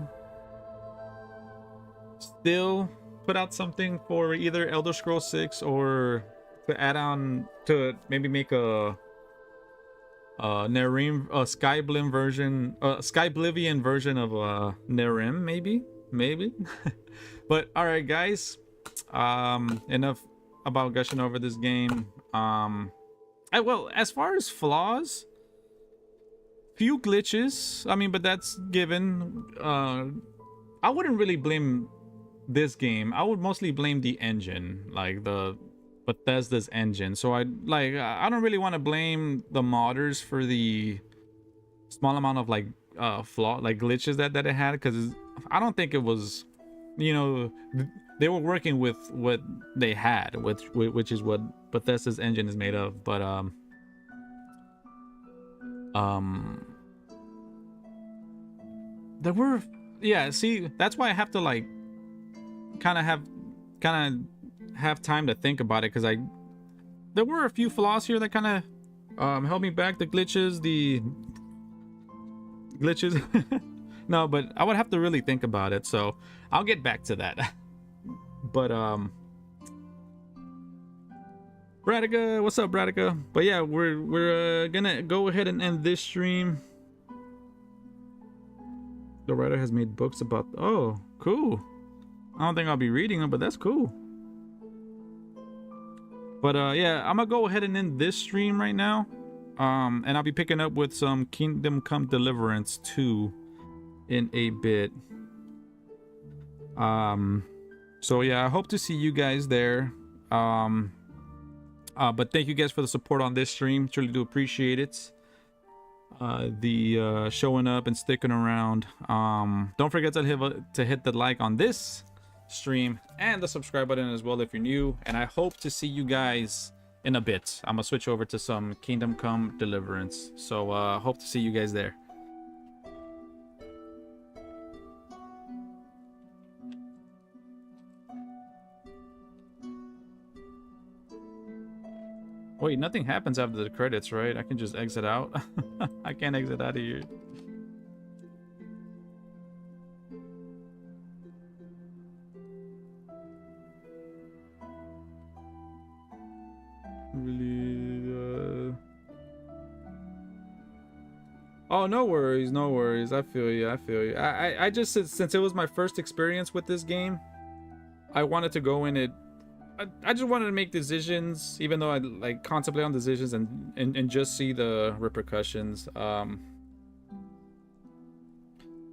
still put out something for either Elder Scrolls 6, or to add on to maybe make a Nerim, Skyblivian version of Nerim, maybe. But all right, guys. Enough about gushing over this game. Well, as far as flaws, few glitches. I mean, but that's given. I wouldn't really blame this game. I would mostly blame the engine, like the Bethesda's engine. So I don't really want to blame the modders for the small amount of like glitches that it had, because I don't think it was, you know, they were working with what they had, which is what Bethesda's engine is made of. But there were, yeah, see, that's why I have to like kind of have time to think about it, because there were a few flaws here that kind of held me back. The glitches. No, but I would have to really think about it, so I'll get back to that. But Bradica, what's up, Bradica? But yeah, we're gonna go ahead and end this stream. The writer has made books about, oh, cool. I don't think I'll be reading them, but that's cool. But yeah, I'm gonna go ahead and end this stream right now. And I'll be picking up with some Kingdom Come Deliverance 2 in a bit. So yeah, I hope to see you guys there. But thank you guys for the support on this stream. Truly do appreciate it. The showing up and sticking around. Don't forget to hit the like on this stream and the subscribe button as well if you're new. And I hope to see you guys in a bit. I'm gonna switch over to some Kingdom Come Deliverance. So hope to see you guys there. Wait, nothing happens after the credits, right? I can just exit out. I can't exit out of here. Really, oh, no worries, no worries. I feel you, I feel you. I just, since it was my first experience with this game, I wanted to go in it. I just wanted to make decisions, even though I like contemplate on decisions and just see the repercussions.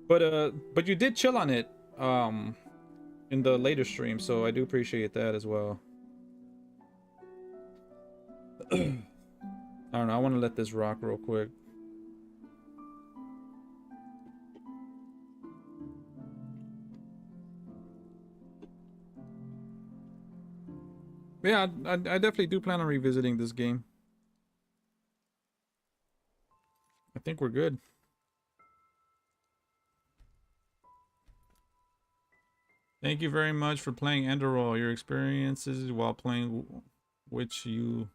But you did chill on it in the later stream, so I do appreciate that as well. I don't know, I want to let this rock real quick. Yeah, I definitely do plan on revisiting this game. I think we're good. Thank you very much for playing Enderal. Your experiences while playing, which you...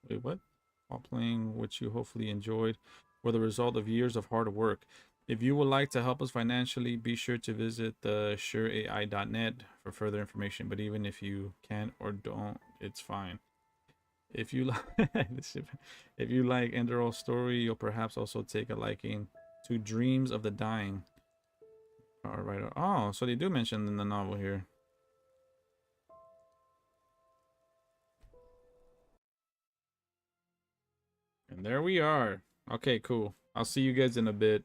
Wait, what? While playing, which you hopefully enjoyed, were the result of years of hard work. If you would like to help us financially, be sure to visit the sureai.net for further information. But even if you can or don't, it's fine. If you like Enderal's story, you'll perhaps also take a liking to Dreams of the Dying. All right. Oh, so they do mention in the novel here. And there we are. Okay, cool. I'll see you guys in a bit.